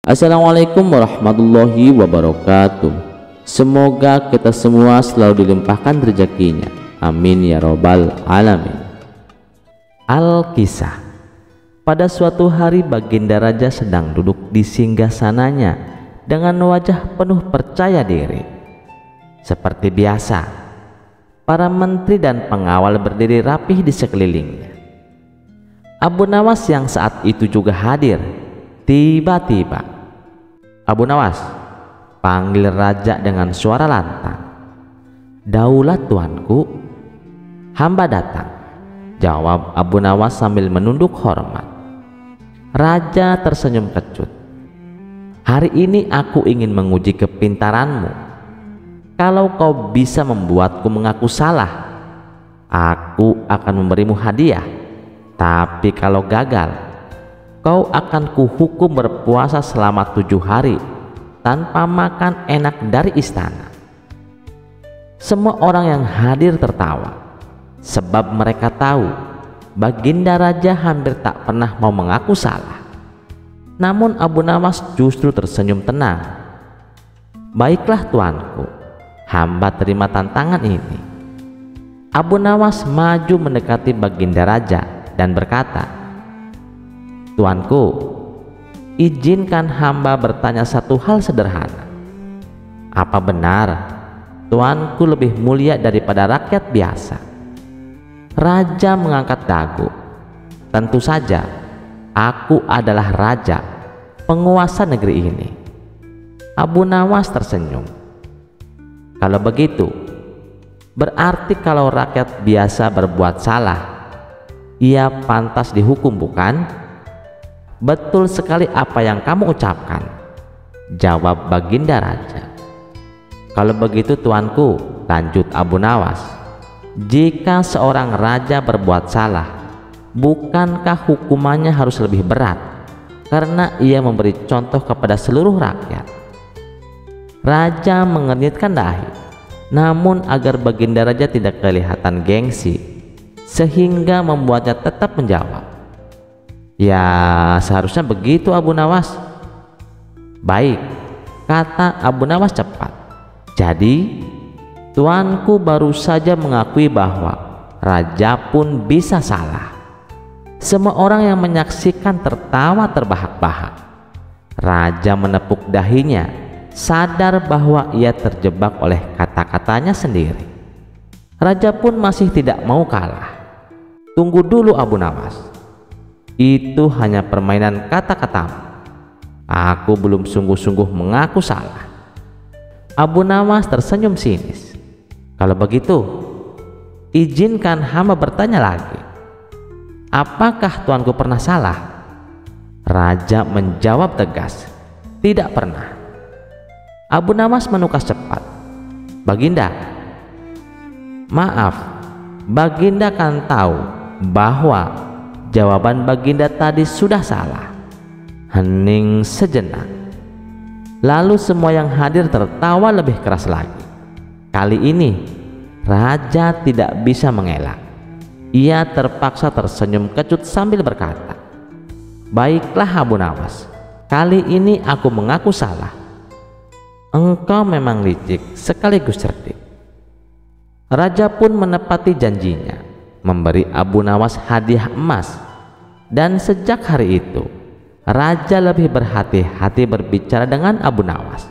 Assalamualaikum warahmatullahi wabarakatuh. Semoga kita semua selalu dilimpahkan rezekinya. Amin ya robbal alamin. Al-Kisah. Pada suatu hari Baginda Raja sedang duduk di singgasananya dengan wajah penuh percaya diri. Seperti biasa, para menteri dan pengawal berdiri rapih di sekelilingnya. Abu Nawas yang saat itu juga hadir. Tiba-tiba, "Abu Nawas," panggil raja dengan suara lantang. "Daulat tuanku." "Hamba datang," jawab Abu Nawas sambil menunduk hormat. Raja tersenyum kecut. "Hari ini aku ingin menguji kepintaranmu. Kalau kau bisa membuatku mengaku salah, aku akan memberimu hadiah. Tapi kalau gagal, kau akan kuhukum berpuasa selama 7 hari tanpa makan enak dari istana." Semua orang yang hadir tertawa, sebab mereka tahu Baginda Raja hampir tak pernah mau mengaku salah. Namun Abu Nawas justru tersenyum tenang. "Baiklah tuanku, hamba terima tantangan ini." Abu Nawas maju mendekati Baginda Raja dan berkata, "Tuanku, izinkan hamba bertanya satu hal sederhana. Apa benar tuanku lebih mulia daripada rakyat biasa?" Raja mengangkat dagu. "Tentu saja, aku adalah raja, penguasa negeri ini." Abu Nawas tersenyum. "Kalau begitu, berarti kalau rakyat biasa berbuat salah, ia pantas dihukum, bukan?" "Betul sekali apa yang kamu ucapkan," jawab Baginda Raja. "Kalau begitu tuanku," lanjut Abu Nawas, "jika seorang raja berbuat salah, bukankah hukumannya harus lebih berat karena ia memberi contoh kepada seluruh rakyat?" Raja mengernyitkan dahi, namun agar Baginda Raja tidak kelihatan gengsi, sehingga membuatnya tetap menjawab, "Ya, seharusnya begitu Abu Nawas." "Baik," kata Abu Nawas cepat. "Jadi tuanku baru saja mengakui bahwa raja pun bisa salah." Semua orang yang menyaksikan tertawa terbahak-bahak. Raja menepuk dahinya, sadar bahwa ia terjebak oleh kata-katanya sendiri. Raja pun masih tidak mau kalah. "Tunggu dulu Abu Nawas, itu hanya permainan kata-katamu. Aku belum sungguh-sungguh mengaku salah." Abu Nawas tersenyum sinis. "Kalau begitu, izinkan hamba bertanya lagi. Apakah tuanku pernah salah?" Raja menjawab tegas, "Tidak pernah." Abu Nawas menukas cepat, "Baginda, maaf, Baginda kan tahu bahwa jawaban Baginda tadi sudah salah." Hening sejenak, lalu semua yang hadir tertawa lebih keras lagi. Kali ini raja tidak bisa mengelak. Ia terpaksa tersenyum kecut sambil berkata, "Baiklah Abu Nawas, kali ini aku mengaku salah. Engkau memang licik sekaligus cerdik." Raja pun menepati janjinya, memberi Abu Nawas hadiah emas. Dan sejak hari itu, raja lebih berhati-hati berbicara dengan Abu Nawas,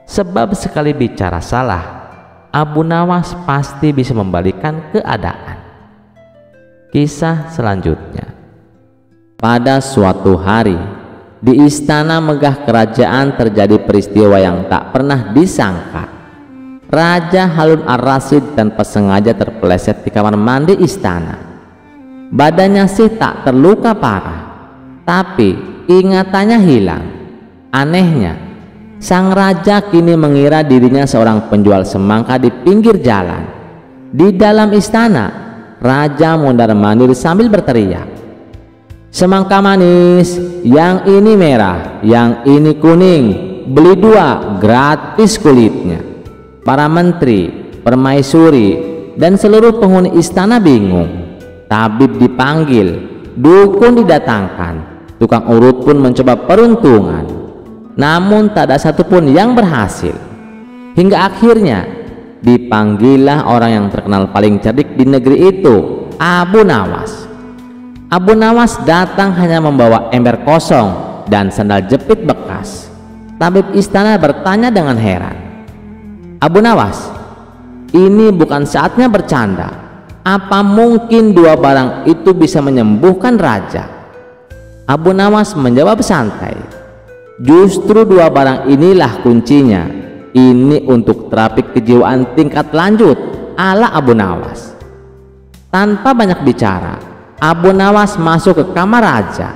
sebab sekali bicara salah, Abu Nawas pasti bisa membalikan keadaan. Kisah selanjutnya. Pada suatu hari, di istana megah kerajaan terjadi peristiwa yang tak pernah disangka. Raja Harun ar-Rasyid tanpa sengaja terpeleset di kamar mandi istana. Badannya sih tak terluka parah, tapi ingatannya hilang. Anehnya, sang raja kini mengira dirinya seorang penjual semangka di pinggir jalan. Di dalam istana, raja mondar-mandir sambil berteriak, "Semangka manis, yang ini merah, yang ini kuning, beli 2 gratis kulitnya." Para menteri, permaisuri, dan seluruh penghuni istana bingung. Tabib dipanggil, dukun didatangkan, tukang urut pun mencoba peruntungan. namun tak ada satupun yang berhasil. Hingga akhirnya dipanggillah orang yang terkenal paling cerdik di negeri itu, Abu Nawas. Abu Nawas datang hanya membawa ember kosong dan sandal jepit bekas. Tabib istana bertanya dengan heran, "Abu Nawas, ini bukan saatnya bercanda. Apa mungkin dua barang itu bisa menyembuhkan raja?" Abu Nawas menjawab santai, "Justru dua barang inilah kuncinya. Ini untuk terapi kejiwaan tingkat lanjut ala Abu Nawas." Tanpa banyak bicara, Abu Nawas masuk ke kamar raja.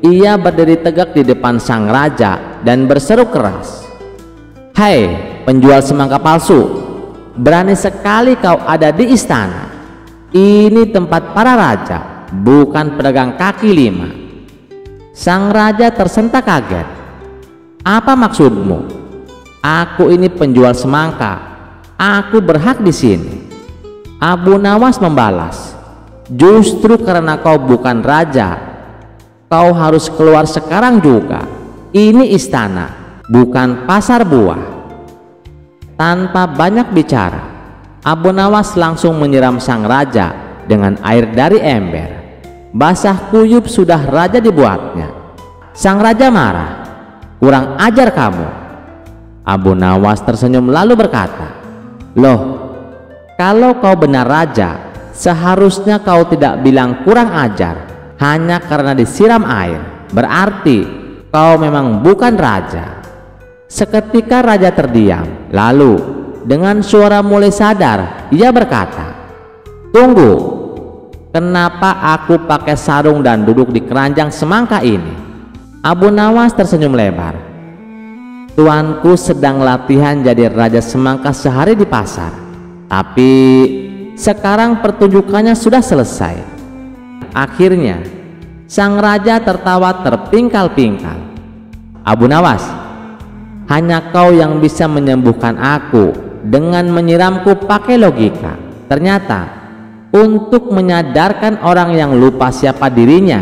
Ia berdiri tegak di depan sang raja dan berseru keras, "Hai penjual semangka palsu, berani sekali kau ada di istana. Ini tempat para raja, bukan pedagang kaki lima." Sang raja tersentak kaget. "Apa maksudmu? Aku ini penjual semangka. Aku berhak di sini." Abu Nawas membalas, "Justru karena kau bukan raja, kau harus keluar sekarang juga. Ini istana, bukan pasar buah." Tanpa banyak bicara, Abu Nawas langsung menyiram sang raja dengan air dari ember. Basah kuyup sudah raja dibuatnya. Sang raja marah, "Kurang ajar kamu." Abu Nawas tersenyum lalu berkata, "Loh, kalau kau benar raja, seharusnya kau tidak bilang kurang ajar hanya karena disiram air. Berarti kau memang bukan raja." Seketika raja terdiam, lalu dengan suara mulai sadar ia berkata, "Tunggu, kenapa aku pakai sarung dan duduk di keranjang semangka ini?" Abu Nawas tersenyum lebar, "Tuanku sedang latihan jadi raja semangka sehari di pasar, tapi sekarang pertunjukannya sudah selesai." Akhirnya sang raja tertawa terpingkal-pingkal. "Abu Nawas, hanya kau yang bisa menyembuhkan aku dengan menyiramku pakai logika. Ternyata untuk menyadarkan orang yang lupa siapa dirinya,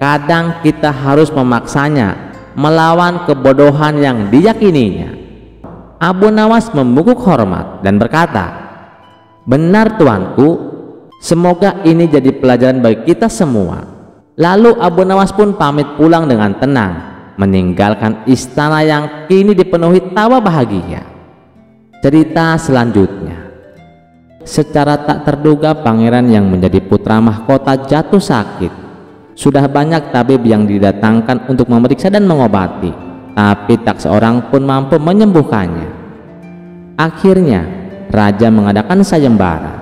kadang kita harus memaksanya melawan kebodohan yang diyakininya." Abu Nawas membungkuk hormat dan berkata, "Benar tuanku, semoga ini jadi pelajaran bagi kita semua." Lalu Abu Nawas pun pamit pulang dengan tenang, meninggalkan istana yang kini dipenuhi tawa bahagia. Cerita selanjutnya, secara tak terduga pangeran yang menjadi putra mahkota jatuh sakit. Sudah banyak tabib yang didatangkan untuk memeriksa dan mengobati, tapi tak seorang pun mampu menyembuhkannya. Akhirnya raja mengadakan sayembara.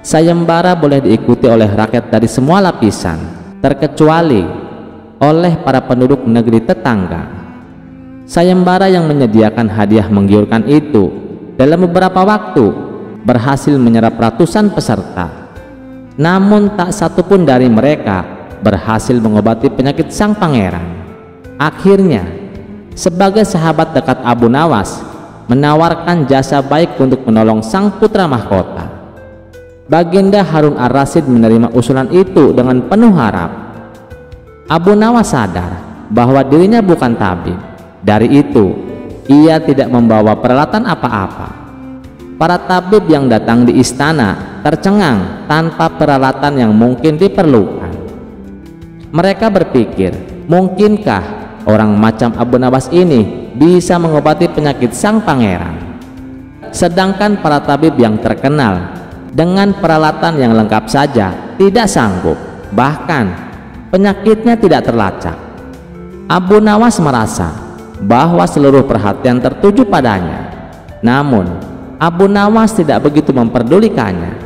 Sayembara boleh diikuti oleh rakyat dari semua lapisan, terkecuali oleh para penduduk negeri tetangga. Sayembara yang menyediakan hadiah menggiurkan itu dalam beberapa waktu berhasil menyerap ratusan peserta. Namun tak satu pun dari mereka berhasil mengobati penyakit sang pangeran. Akhirnya sebagai sahabat dekat Abu Nawas menawarkan jasa baik untuk menolong sang putra mahkota. Baginda Harun ar-Rasyid menerima usulan itu dengan penuh harap. Abu Nawas sadar bahwa dirinya bukan tabib. Dari itu ia tidak membawa peralatan apa-apa. Para tabib yang datang di istana tercengang tanpa peralatan yang mungkin diperlukan. Mereka berpikir, mungkinkah orang macam Abu Nawas ini bisa mengobati penyakit sang pangeran? Sedangkan para tabib yang terkenal dengan peralatan yang lengkap saja tidak sanggup, bahkan penyakitnya tidak terlacak. Abu Nawas merasa bahwa seluruh perhatian tertuju padanya. Namun Abu Nawas tidak begitu memperdulikannya.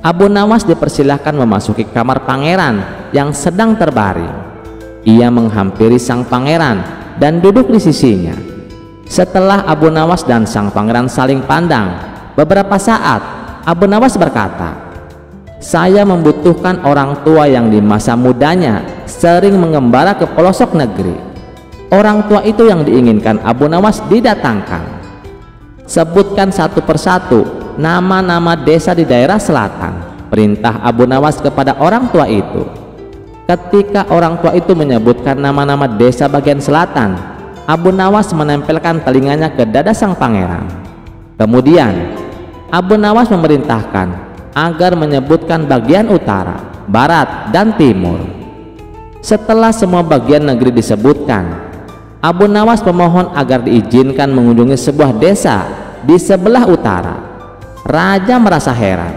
Abu Nawas dipersilahkan memasuki kamar pangeran yang sedang terbaring. Ia menghampiri sang pangeran dan duduk di sisinya. Setelah Abu Nawas dan sang pangeran saling pandang beberapa saat, Abu Nawas berkata, "Saya membutuhkan orang tua yang di masa mudanya sering mengembara ke pelosok negeri." Orang tua itu yang diinginkan Abu Nawas didatangkan. "Sebutkan satu persatu nama-nama desa di daerah selatan," perintah Abu Nawas kepada orang tua itu. Ketika orang tua itu menyebutkan nama-nama desa bagian selatan, Abu Nawas menempelkan telinganya ke dada sang pangeran. Kemudian Abu Nawas memerintahkan agar menyebutkan bagian utara, barat, dan timur. Setelah semua bagian negeri disebutkan, Abu Nawas memohon agar diizinkan mengunjungi sebuah desa di sebelah utara. Raja merasa heran.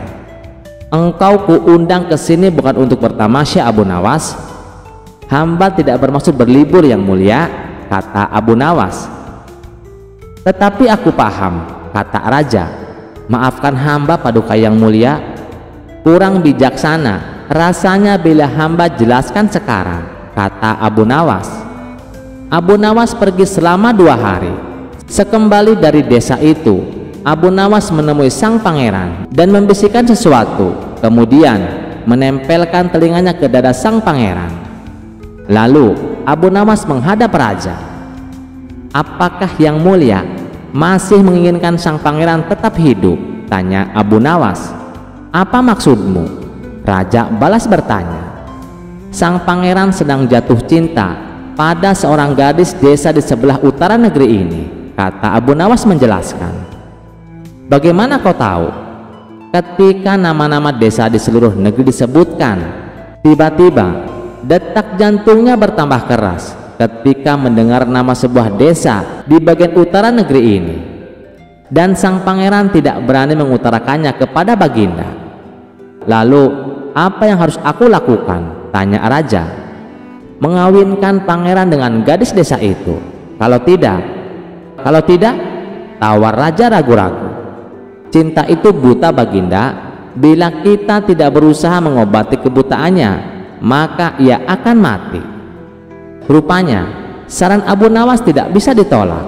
"Engkau kuundang ke sini bukan untuk bertamasya, Abu Nawas. Hamba tidak bermaksud berlibur, yang mulia," kata Abu Nawas. "Tetapi aku paham," kata raja. "Maafkan hamba, Paduka yang mulia. Kurang bijaksana rasanya bila hamba jelaskan sekarang," kata Abu Nawas. Abu Nawas pergi selama 2 hari. Sekembali dari desa itu, Abu Nawas menemui sang pangeran dan membisikkan sesuatu, kemudian menempelkan telinganya ke dada sang pangeran. Lalu Abu Nawas menghadap raja. "Apakah yang mulia masih menginginkan sang pangeran tetap hidup?" tanya Abu Nawas. "Apa maksudmu?" Raja balas bertanya. "Sang pangeran sedang jatuh cinta pada seorang gadis desa di sebelah utara negeri ini," kata Abu Nawas menjelaskan. "Bagaimana kau tahu?" "Ketika nama-nama desa di seluruh negeri disebutkan, tiba-tiba detak jantungnya bertambah keras ketika mendengar nama sebuah desa di bagian utara negeri ini, dan sang pangeran tidak berani mengutarakannya kepada baginda." "Lalu apa yang harus aku lakukan?" tanya raja. "Mengawinkan pangeran dengan gadis desa itu. Kalau tidak," tawar raja ragu-ragu. "Cinta itu buta, baginda. Bila kita tidak berusaha mengobati kebutaannya, maka ia akan mati." Rupanya saran Abu Nawas tidak bisa ditolak.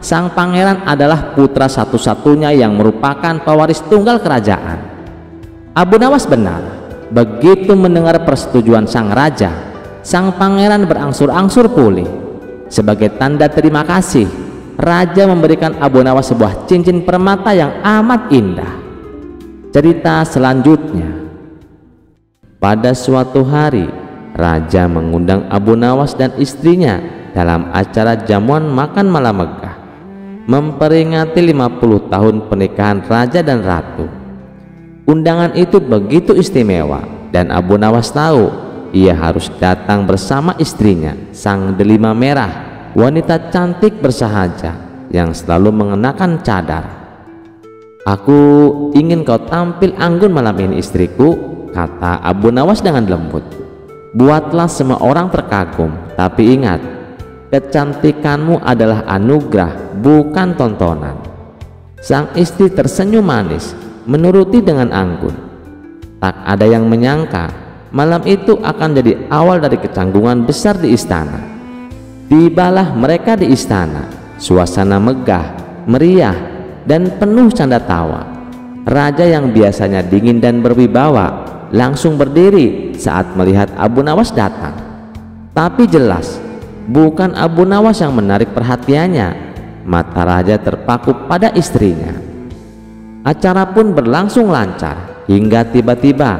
Sang pangeran adalah putra satu-satunya yang merupakan pewaris tunggal kerajaan. Abu Nawas benar. Begitu mendengar persetujuan sang raja, sang pangeran berangsur-angsur pulih. Sebagai tanda terima kasih, raja memberikan Abu Nawas sebuah cincin permata yang amat indah. Cerita selanjutnya. Pada suatu hari, raja mengundang Abu Nawas dan istrinya dalam acara jamuan makan malam megah, memperingati 50 tahun pernikahan raja dan ratu. Undangan itu begitu istimewa, dan Abu Nawas tahu ia harus datang bersama istrinya, sang delima merah, wanita cantik bersahaja yang selalu mengenakan cadar. "Aku ingin kau tampil anggun malam ini, istriku," kata Abu Nawas dengan lembut. "Buatlah semua orang terkagum, tapi ingat, kecantikanmu adalah anugerah, bukan tontonan." Sang istri tersenyum manis, menuruti dengan anggun. Tak ada yang menyangka malam itu akan jadi awal dari kecanggungan besar di istana. Tibalah mereka di istana. Suasana megah, meriah, dan penuh canda tawa. Raja yang biasanya dingin dan berwibawa langsung berdiri saat melihat Abu Nawas datang. Tapi jelas bukan Abu Nawas yang menarik perhatiannya. Mata raja terpaku pada istrinya. Acara pun berlangsung lancar hingga tiba-tiba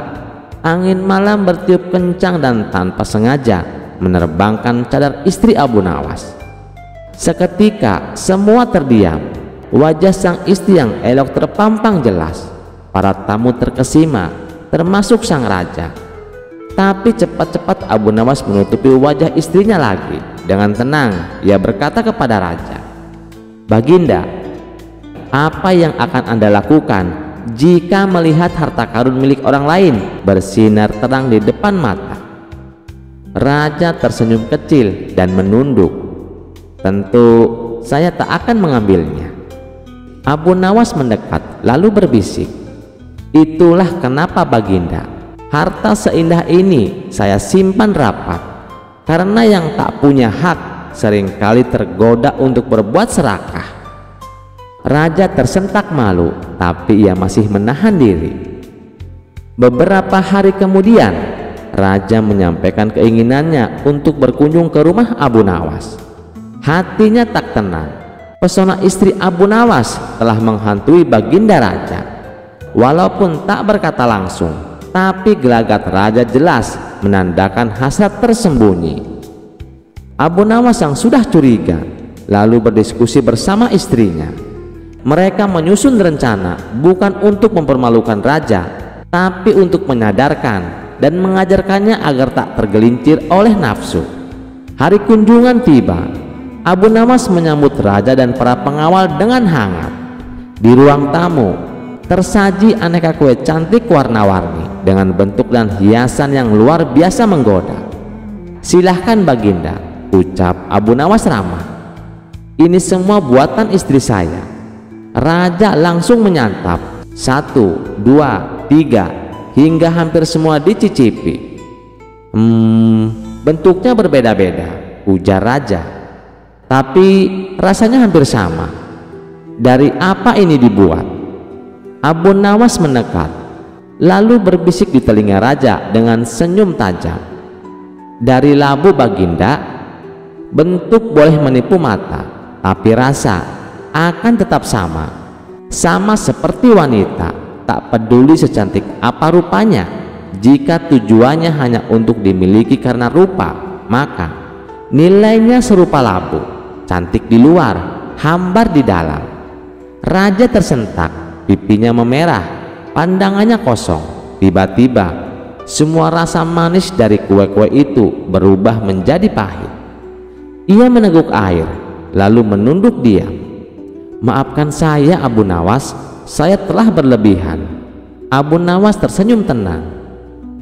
angin malam bertiup kencang dan tanpa sengaja menerbangkan cadar istri Abu Nawas. Seketika semua terdiam. Wajah sang istri yang elok terpampang jelas. Para tamu terkesima, termasuk sang raja. Tapi cepat-cepat Abu Nawas menutupi wajah istrinya lagi. Dengan tenang ia berkata kepada raja, "Baginda, apa yang akan Anda lakukan jika melihat harta karun milik orang lain bersinar terang di depan mata?" Raja tersenyum kecil dan menunduk. "Tentu saya tak akan mengambilnya." Abu Nawas mendekat lalu berbisik, "Itulah kenapa, baginda, harta seindah ini saya simpan rapat, karena yang tak punya hak seringkali tergoda untuk berbuat serakah." Raja tersentak malu, tapi ia masih menahan diri. Beberapa hari kemudian, raja menyampaikan keinginannya untuk berkunjung ke rumah Abu Nawas. Hatinya tak tenang. Pesona istri Abu Nawas telah menghantui baginda raja. Walaupun tak berkata langsung, tapi gelagat raja jelas menandakan hasrat tersembunyi. Abu Nawas yang sudah curiga lalu berdiskusi bersama istrinya. Mereka menyusun rencana bukan untuk mempermalukan raja, tapi untuk menyadarkan dan mengajarkannya agar tak tergelincir oleh nafsu. Hari kunjungan tiba. Abu Nawas menyambut raja dan para pengawal dengan hangat. Di ruang tamu tersaji aneka kue cantik warna-warni dengan bentuk dan hiasan yang luar biasa menggoda. "Silahkan Baginda," ucap Abu Nawas ramah. "Ini semua buatan istri saya." Raja langsung menyantap. 1, 2, 3 hingga hampir semua dicicipi. Bentuknya berbeda-beda," ujar raja, "tapi rasanya hampir sama. Dari apa ini dibuat?" Abu Nawas mendekat, lalu berbisik di telinga raja dengan senyum tajam. "Dari labu Baginda. Bentuk boleh menipu mata, tapi rasa akan tetap sama. Sama seperti wanita, tak peduli secantik apa rupanya. Jika tujuannya hanya untuk dimiliki karena rupa, maka nilainya serupa labu, cantik di luar, hambar di dalam." Raja tersentak, pipinya memerah, pandangannya kosong. Tiba-tiba semua rasa manis dari kue-kue itu berubah menjadi pahit. Ia meneguk air, lalu menunduk diam. "Maafkan saya Abu Nawas, saya telah berlebihan." Abu Nawas tersenyum tenang.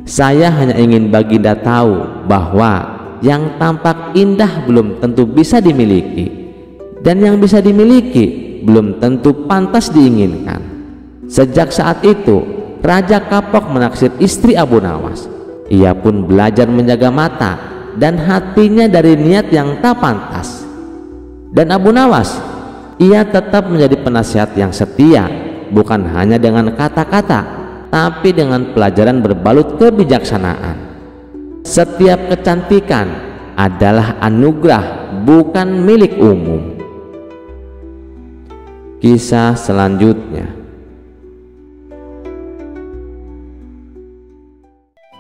"Saya hanya ingin Baginda tahu bahwa yang tampak indah belum tentu bisa dimiliki, dan yang bisa dimiliki belum tentu pantas diinginkan." Sejak saat itu Raja kapok menaksir istri Abu Nawas. Ia pun belajar menjaga mata dan hatinya dari niat yang tak pantas. Dan Abu Nawas, ia tetap menjadi penasihat yang setia, bukan hanya dengan kata-kata, tapi dengan pelajaran berbalut kebijaksanaan. Setiap kecantikan adalah anugerah, bukan milik umum. Kisah selanjutnya.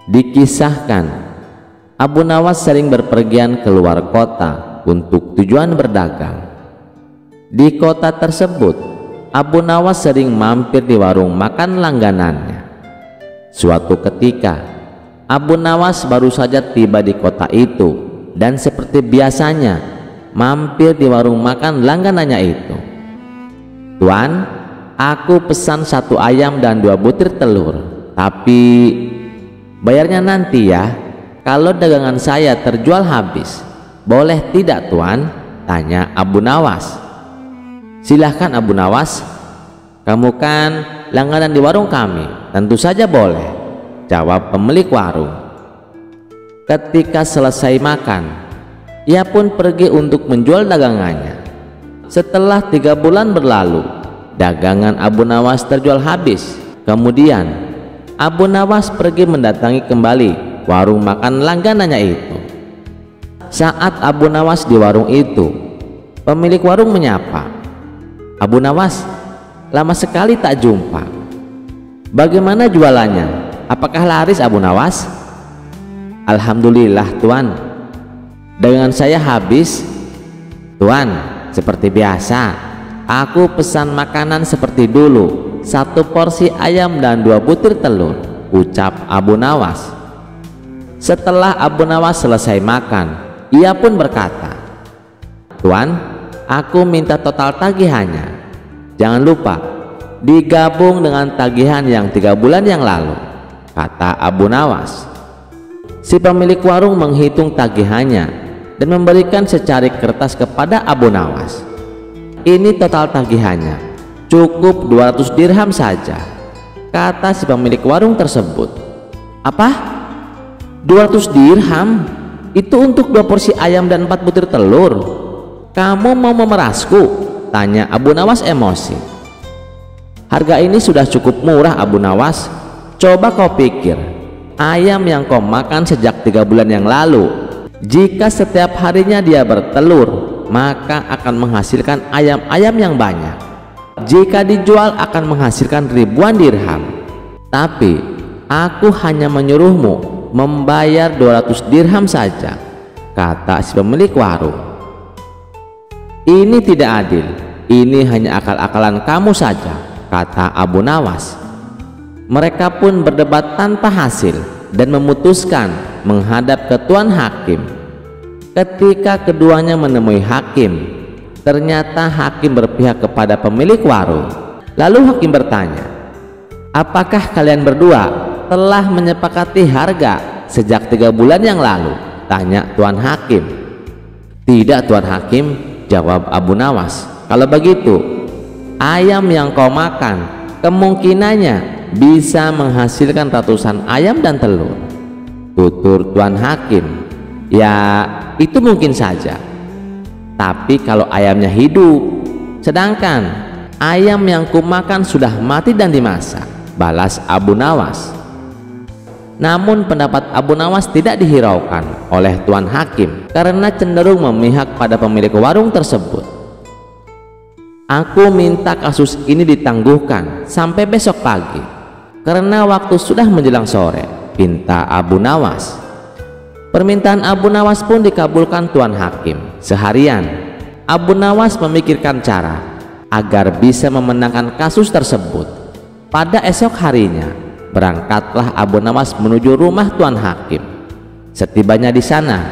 Dikisahkan, Abu Nawas sering berpergian keluar kota untuk tujuan berdagang. Di kota tersebut, Abu Nawas sering mampir di warung makan langganannya. Suatu ketika, Abu Nawas baru saja tiba di kota itu dan seperti biasanya mampir di warung makan langganannya itu. "Tuan, aku pesan 1 ayam dan 2 butir telur, tapi bayarnya nanti ya, kalau dagangan saya terjual habis." "Boleh tidak Tuan?" tanya Abu Nawas. "Silahkan Abu Nawas, kamu kan langganan di warung kami." "Tentu saja boleh," jawab pemilik warung. Ketika selesai makan, ia pun pergi untuk menjual dagangannya. Setelah 3 bulan berlalu, dagangan Abu Nawas terjual habis. Kemudian Abu Nawas pergi mendatangi kembali warung makan langganannya itu. Saat Abu Nawas di warung itu, pemilik warung menyapa, "Abu Nawas, lama sekali tak jumpa. Bagaimana jualannya? Apakah laris Abu Nawas?" "Alhamdulillah Tuan, dagangan saya habis." "Tuan, seperti biasa, aku pesan makanan seperti dulu, 1 porsi ayam dan 2 butir telur," ucap Abu Nawas. Setelah Abu Nawas selesai makan, ia pun berkata, "Tuan, aku minta total tagihannya. Jangan lupa digabung dengan tagihan yang 3 bulan yang lalu," kata Abu Nawas. Si pemilik warung menghitung tagihannya dan memberikan secarik kertas kepada Abu Nawas. "Ini total tagihannya, cukup 200 dirham saja," kata si pemilik warung tersebut. "Apa? 200 dirham? Itu untuk 2 porsi ayam dan 4 butir telur? Kamu mau memerasku?" tanya Abu Nawas emosi. "Harga ini sudah cukup murah Abu Nawas. Coba kau pikir, ayam yang kau makan sejak 3 bulan yang lalu, jika setiap harinya dia bertelur, maka akan menghasilkan ayam-ayam yang banyak. Jika dijual akan menghasilkan ribuan dirham. Tapi aku hanya menyuruhmu membayar 200 dirham saja," kata si pemilik warung. "Ini tidak adil, ini hanya akal-akalan kamu saja," kata Abu Nawas. Mereka pun berdebat tanpa hasil dan memutuskan menghadap ke Tuan Hakim. Ketika keduanya menemui hakim, ternyata hakim berpihak kepada pemilik warung. Lalu hakim bertanya, "Apakah kalian berdua telah menyepakati harga sejak 3 bulan yang lalu?" tanya Tuan Hakim. "Tidak, Tuan Hakim," jawab Abu Nawas. "Kalau begitu, ayam yang kau makan kemungkinannya bisa menghasilkan ratusan ayam dan telur," tutur Tuan Hakim. "Ya, itu mungkin saja. Tapi kalau ayamnya hidup, sedangkan ayam yang kumakan sudah mati dan dimasak," balas Abu Nawas. Namun pendapat Abu Nawas tidak dihiraukan oleh Tuan Hakim karena cenderung memihak pada pemilik warung tersebut. "Aku minta kasus ini ditangguhkan sampai besok pagi karena waktu sudah menjelang sore," pinta Abu Nawas. Permintaan Abu Nawas pun dikabulkan Tuan Hakim. Seharian Abu Nawas memikirkan cara agar bisa memenangkan kasus tersebut. Pada esok harinya berangkatlah Abu Nawas menuju rumah Tuan Hakim. Setibanya di sana,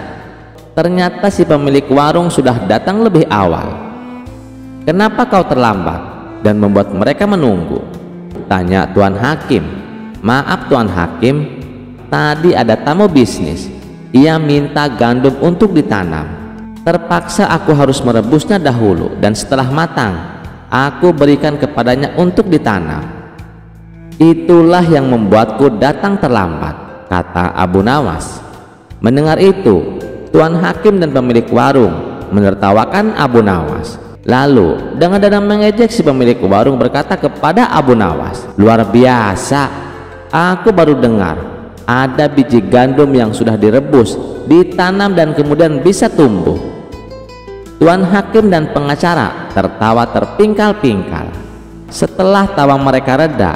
ternyata si pemilik warung sudah datang lebih awal. "Kenapa kau terlambat dan membuat mereka menunggu?" tanya Tuan Hakim. "Maaf Tuan Hakim, tadi ada tamu bisnis. Ia minta gandum untuk ditanam. Terpaksa aku harus merebusnya dahulu dan setelah matang, aku berikan kepadanya untuk ditanam. Itulah yang membuatku datang terlambat," kata Abu Nawas. Mendengar itu, Tuan Hakim dan pemilik warung menertawakan Abu Nawas. Lalu dengan dada mengejek si pemilik warung berkata kepada Abu Nawas, "Luar biasa, aku baru dengar ada biji gandum yang sudah direbus, ditanam dan kemudian bisa tumbuh." Tuan Hakim dan pengacara tertawa terpingkal-pingkal. Setelah tawa mereka reda,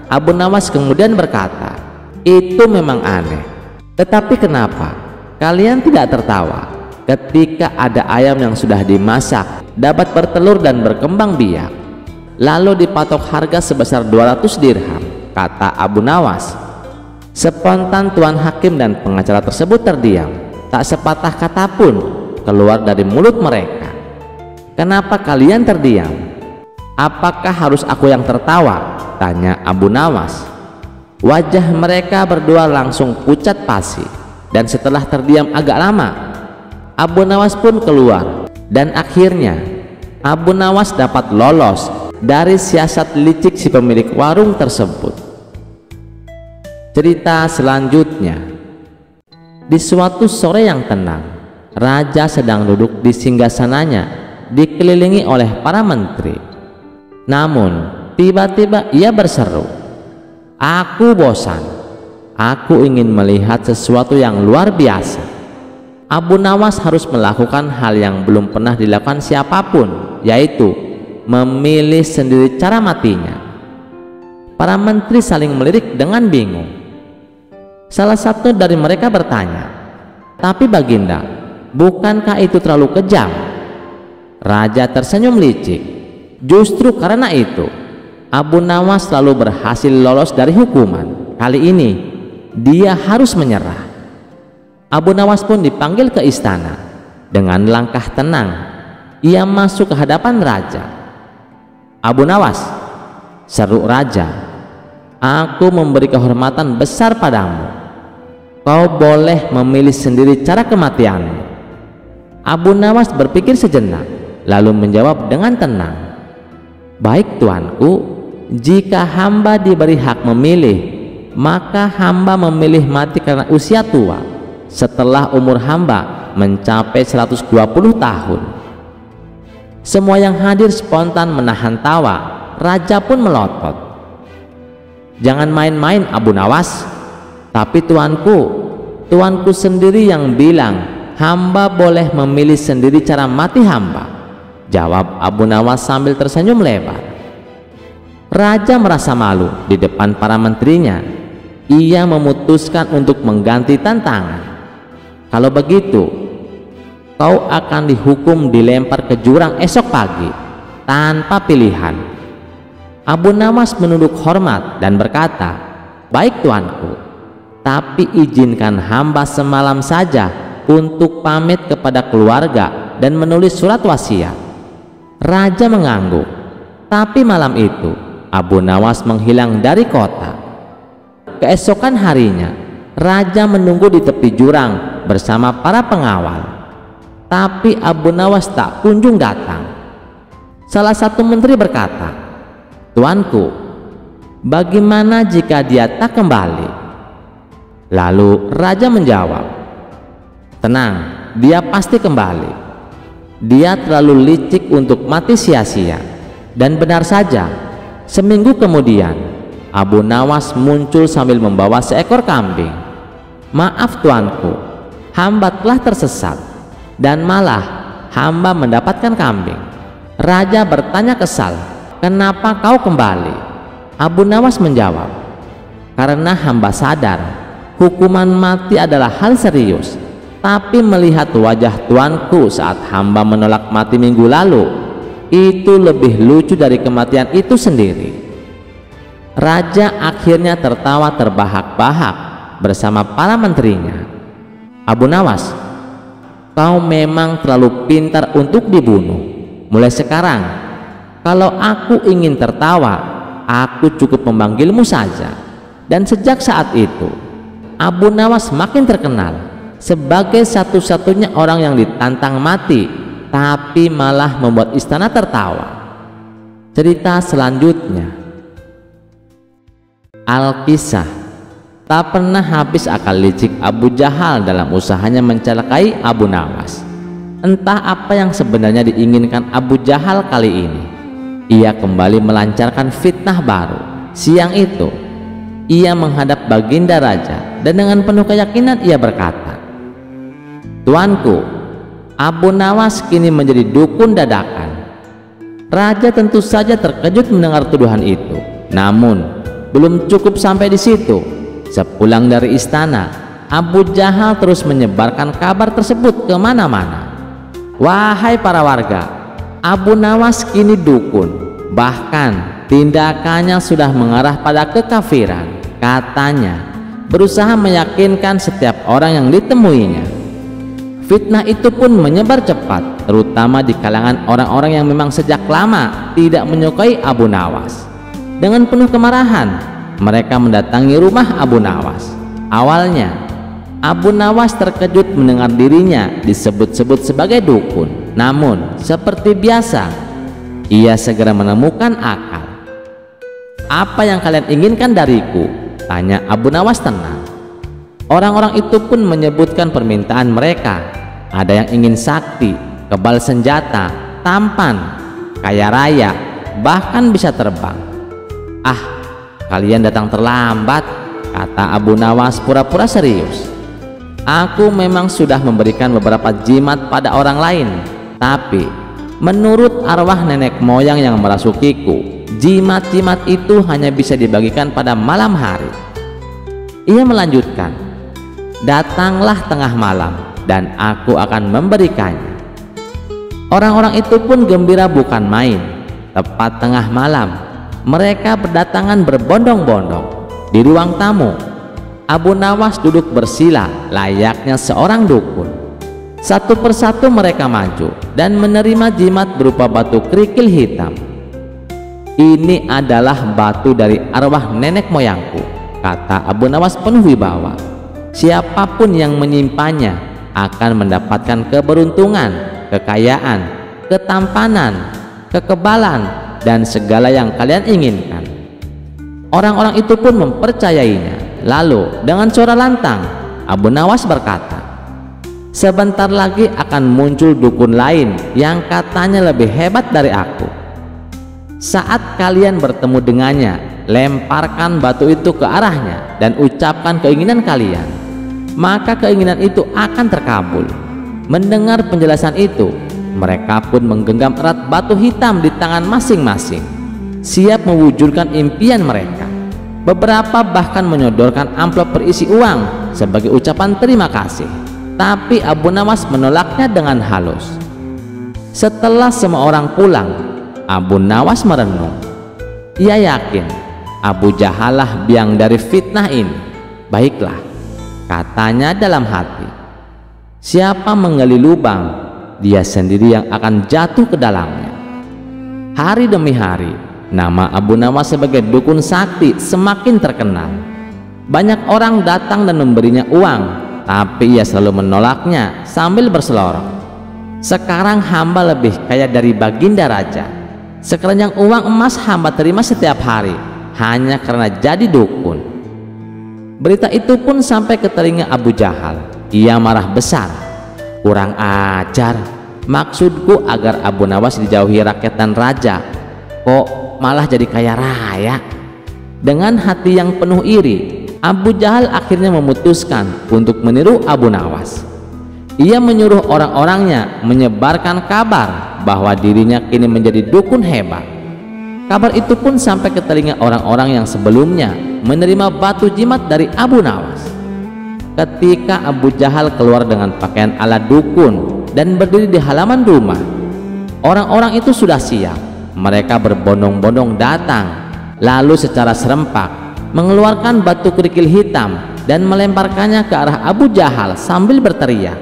Abu Nawas kemudian berkata, "Itu memang aneh. Tetapi kenapa kalian tidak tertawa ketika ada ayam yang sudah dimasak, dapat bertelur dan berkembang biak, lalu dipatok harga sebesar 200 dirham, kata Abu Nawas. Spontan Tuan Hakim dan pengacara tersebut terdiam, tak sepatah kata pun keluar dari mulut mereka. "Kenapa kalian terdiam? Apakah harus aku yang tertawa?" tanya Abu Nawas. Wajah mereka berdua langsung pucat pasi, dan setelah terdiam agak lama, Abu Nawas pun keluar, dan akhirnya Abu Nawas dapat lolos dari siasat licik si pemilik warung tersebut. Cerita selanjutnya. Di suatu sore yang tenang, raja sedang duduk di singgasananya dikelilingi oleh para menteri. Namun tiba-tiba ia berseru, "Aku bosan. Aku ingin melihat sesuatu yang luar biasa." Abu Nawas harus melakukan hal yang belum pernah dilakukan siapapun, yaitu memilih sendiri cara matinya. Para menteri saling melirik dengan bingung. Salah satu dari mereka bertanya, "Tapi Baginda, bukankah itu terlalu kejam?" Raja tersenyum licik. Justru karena itu, Abu Nawas selalu berhasil lolos dari hukuman. Kali ini, dia harus menyerah. Abu Nawas pun dipanggil ke istana. Dengan langkah tenang, ia masuk ke hadapan raja. "Abu Nawas," seru raja, "aku memberi kehormatan besar padamu. Kau boleh memilih sendiri cara kematianmu." Abu Nawas berpikir sejenak, lalu menjawab dengan tenang, "Baik tuanku, jika hamba diberi hak memilih, maka hamba memilih mati karena usia tua setelah umur hamba mencapai 120 tahun." Semua yang hadir spontan menahan tawa. Raja pun melotot. "Jangan main-main Abu Nawas. Tapi tuanku sendiri yang bilang hamba boleh memilih sendiri cara mati hamba," jawab Abu Nawas sambil tersenyum lebar. Raja merasa malu di depan para menterinya. Ia memutuskan untuk mengganti tantangan. "Kalau begitu, kau akan dihukum dilempar ke jurang esok pagi tanpa pilihan." Abu Nawas menunduk hormat dan berkata, "Baik tuanku, tapi izinkan hamba semalam saja untuk pamit kepada keluarga dan menulis surat wasiat." Raja mengangguk, tapi malam itu Abu Nawas menghilang dari kota. Keesokan harinya, raja menunggu di tepi jurang bersama para pengawal, tapi Abu Nawas tak kunjung datang. Salah satu menteri berkata, "Tuanku, bagaimana jika dia tak kembali?" Lalu raja menjawab, "Tenang, dia pasti kembali. Dia terlalu licik untuk mati sia-sia." Dan benar saja, seminggu kemudian Abu Nawas muncul sambil membawa seekor kambing. "Maaf tuanku, hamba telah tersesat dan malah hamba mendapatkan kambing." Raja bertanya kesal, "Kenapa kau kembali?" Abu Nawas menjawab, "Karena hamba sadar hukuman mati adalah hal serius, tapi melihat wajah tuanku saat hamba menolak mati minggu lalu, itu lebih lucu dari kematian itu sendiri." Raja akhirnya tertawa terbahak-bahak bersama para menterinya. "Abu Nawas, kau memang terlalu pintar untuk dibunuh. Mulai sekarang, kalau aku ingin tertawa, aku cukup memanggilmu saja." Dan sejak saat itu, Abu Nawas makin terkenal sebagai satu-satunya orang yang ditantang mati tapi malah membuat istana tertawa. Cerita selanjutnya, Al-Kisah. Tak pernah habis akal licik Abu Jahal dalam usahanya mencelakai Abu Nawas. Entah apa yang sebenarnya diinginkan Abu Jahal kali ini. Ia kembali melancarkan fitnah baru. Siang itu, ia menghadap Baginda Raja dan dengan penuh keyakinan ia berkata, "Tuanku, Abu Nawas kini menjadi dukun dadakan." Raja tentu saja terkejut mendengar tuduhan itu. Namun belum cukup sampai di situ. Sepulang dari istana, Abu Jahal terus menyebarkan kabar tersebut ke mana-mana. "Wahai para warga, Abu Nawas kini dukun, bahkan tindakannya sudah mengarah pada kekafiran," katanya, berusaha meyakinkan setiap orang yang ditemuinya. Fitnah itu pun menyebar cepat, terutama di kalangan orang-orang yang memang sejak lama tidak menyukai Abu Nawas. Dengan penuh kemarahan, mereka mendatangi rumah Abu Nawas. Awalnya, Abu Nawas terkejut mendengar dirinya disebut-sebut sebagai dukun. Namun, seperti biasa, ia segera menemukan akal. "Apa yang kalian inginkan dariku?" tanya Abu Nawas tenang. Orang-orang itu pun menyebutkan permintaan mereka. Ada yang ingin sakti, kebal senjata, tampan, kaya raya, bahkan bisa terbang. "Ah, kalian datang terlambat," kata Abu Nawas pura-pura serius. "Aku memang sudah memberikan beberapa jimat pada orang lain, tapi menurut arwah nenek moyang yang merasukiku, jimat-jimat itu hanya bisa dibagikan pada malam hari." Ia melanjutkan, "Datanglah tengah malam dan aku akan memberikannya." Orang-orang itu pun gembira bukan main. Tepat tengah malam, mereka berdatangan berbondong-bondong. Di ruang tamu, Abu Nawas duduk bersila layaknya seorang dukun. Satu persatu mereka maju dan menerima jimat berupa batu kerikil hitam. "Ini adalah batu dari arwah nenek moyangku," kata Abu Nawas penuh wibawa. "Siapapun yang menyimpannya akan mendapatkan keberuntungan, kekayaan, ketampanan, kekebalan, dan segala yang kalian inginkan." Orang-orang itu pun mempercayainya. Lalu dengan suara lantang, Abu Nawas berkata, "Sebentar lagi akan muncul dukun lain yang katanya lebih hebat dari aku. Saat kalian bertemu dengannya, lemparkan batu itu ke arahnya dan ucapkan keinginan kalian, maka keinginan itu akan terkabul." Mendengar penjelasan itu, mereka pun menggenggam erat batu hitam di tangan masing-masing, siap mewujudkan impian mereka. Beberapa bahkan menyodorkan amplop berisi uang sebagai ucapan terima kasih. tapi Abu Nawas menolaknya dengan halus. Setelah semua orang pulang, Abu Nawas merenung. Ia yakin Abu Jahal lah biang dari fitnah ini. Baiklah, katanya dalam hati, siapa menggali lubang, dia sendiri yang akan jatuh ke dalamnya. Hari demi hari, nama Abu Nawas sebagai dukun sakti semakin terkenal. Banyak orang datang dan memberinya uang, tapi ia selalu menolaknya sambil berseloroh. Sekarang hamba lebih kaya dari Baginda Raja. Sekeranjang uang emas hamba terima setiap hari hanya karena jadi dukun. Berita itu pun sampai ke telinga Abu Jahal. Ia marah besar. Kurang ajar, maksudku agar Abu Nawas dijauhi rakyat dan raja, kok malah jadi kaya raya. Dengan hati yang penuh iri, Abu Jahal akhirnya memutuskan untuk meniru Abu Nawas. Ia menyuruh orang-orangnya menyebarkan kabar bahwa dirinya kini menjadi dukun hebat. Kabar itu pun sampai ke telinga orang-orang yang sebelumnya menerima batu jimat dari Abu Nawas. Ketika Abu Jahal keluar dengan pakaian ala dukun dan berdiri di halaman rumah, orang-orang itu sudah siap. Mereka berbondong-bondong datang, lalu secara serempak mengeluarkan batu kerikil hitam dan melemparkannya ke arah Abu Jahal sambil berteriak,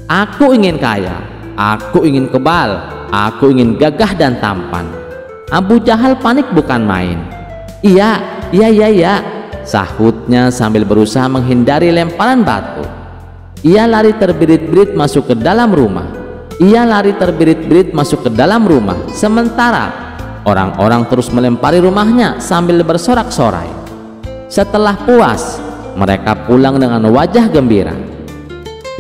"Aku ingin kaya, aku ingin kebal, aku ingin gagah dan tampan." Abu Jahal panik bukan main. Iya, sahutnya sambil berusaha menghindari lemparan batu. Ia lari terbirit-birit masuk ke dalam rumah. Sementara orang-orang terus melempari rumahnya sambil bersorak-sorai. Setelah puas, mereka pulang dengan wajah gembira.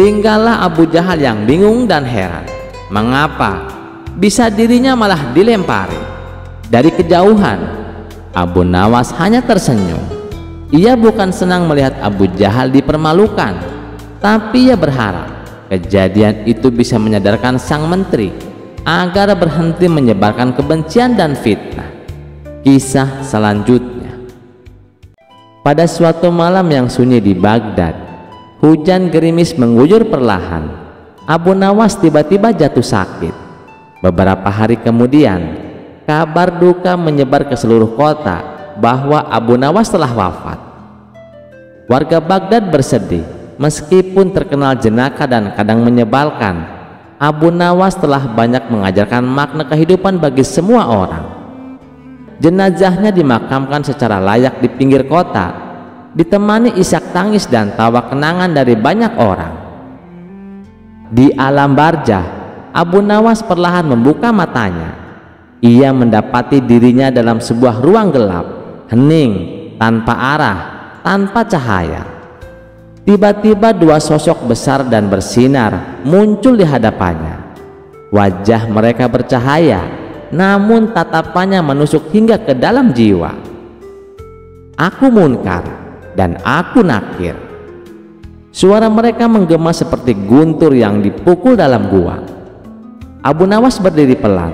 Tinggallah Abu Jahal yang bingung dan heran. Mengapa bisa dirinya malah dilempari? Dari kejauhan, Abu Nawas hanya tersenyum. Ia bukan senang melihat Abu Jahal dipermalukan, tapi ia berharap kejadian itu bisa menyadarkan sang menteri agar berhenti menyebarkan kebencian dan fitnah. Kisah selanjutnya. Pada suatu malam yang sunyi di Baghdad, hujan gerimis mengguyur perlahan. Abu Nawas tiba-tiba jatuh sakit. Beberapa hari kemudian, kabar duka menyebar ke seluruh kota bahwa Abu Nawas telah wafat. Warga Baghdad bersedih. Meskipun terkenal jenaka dan kadang menyebalkan, Abu Nawas telah banyak mengajarkan makna kehidupan bagi semua orang. Jenazahnya dimakamkan secara layak di pinggir kota, ditemani isak tangis dan tawa kenangan dari banyak orang. Di alam barzah, Abu Nawas perlahan membuka matanya. Ia mendapati dirinya dalam sebuah ruang gelap, hening, tanpa arah, tanpa cahaya. Tiba-tiba dua sosok besar dan bersinar muncul di hadapannya. Wajah mereka bercahaya, namun tatapannya menusuk hingga ke dalam jiwa. "Aku Munkar dan aku Nakir." Suara mereka menggema seperti guntur yang dipukul dalam gua. Abu Nawas berdiri pelan,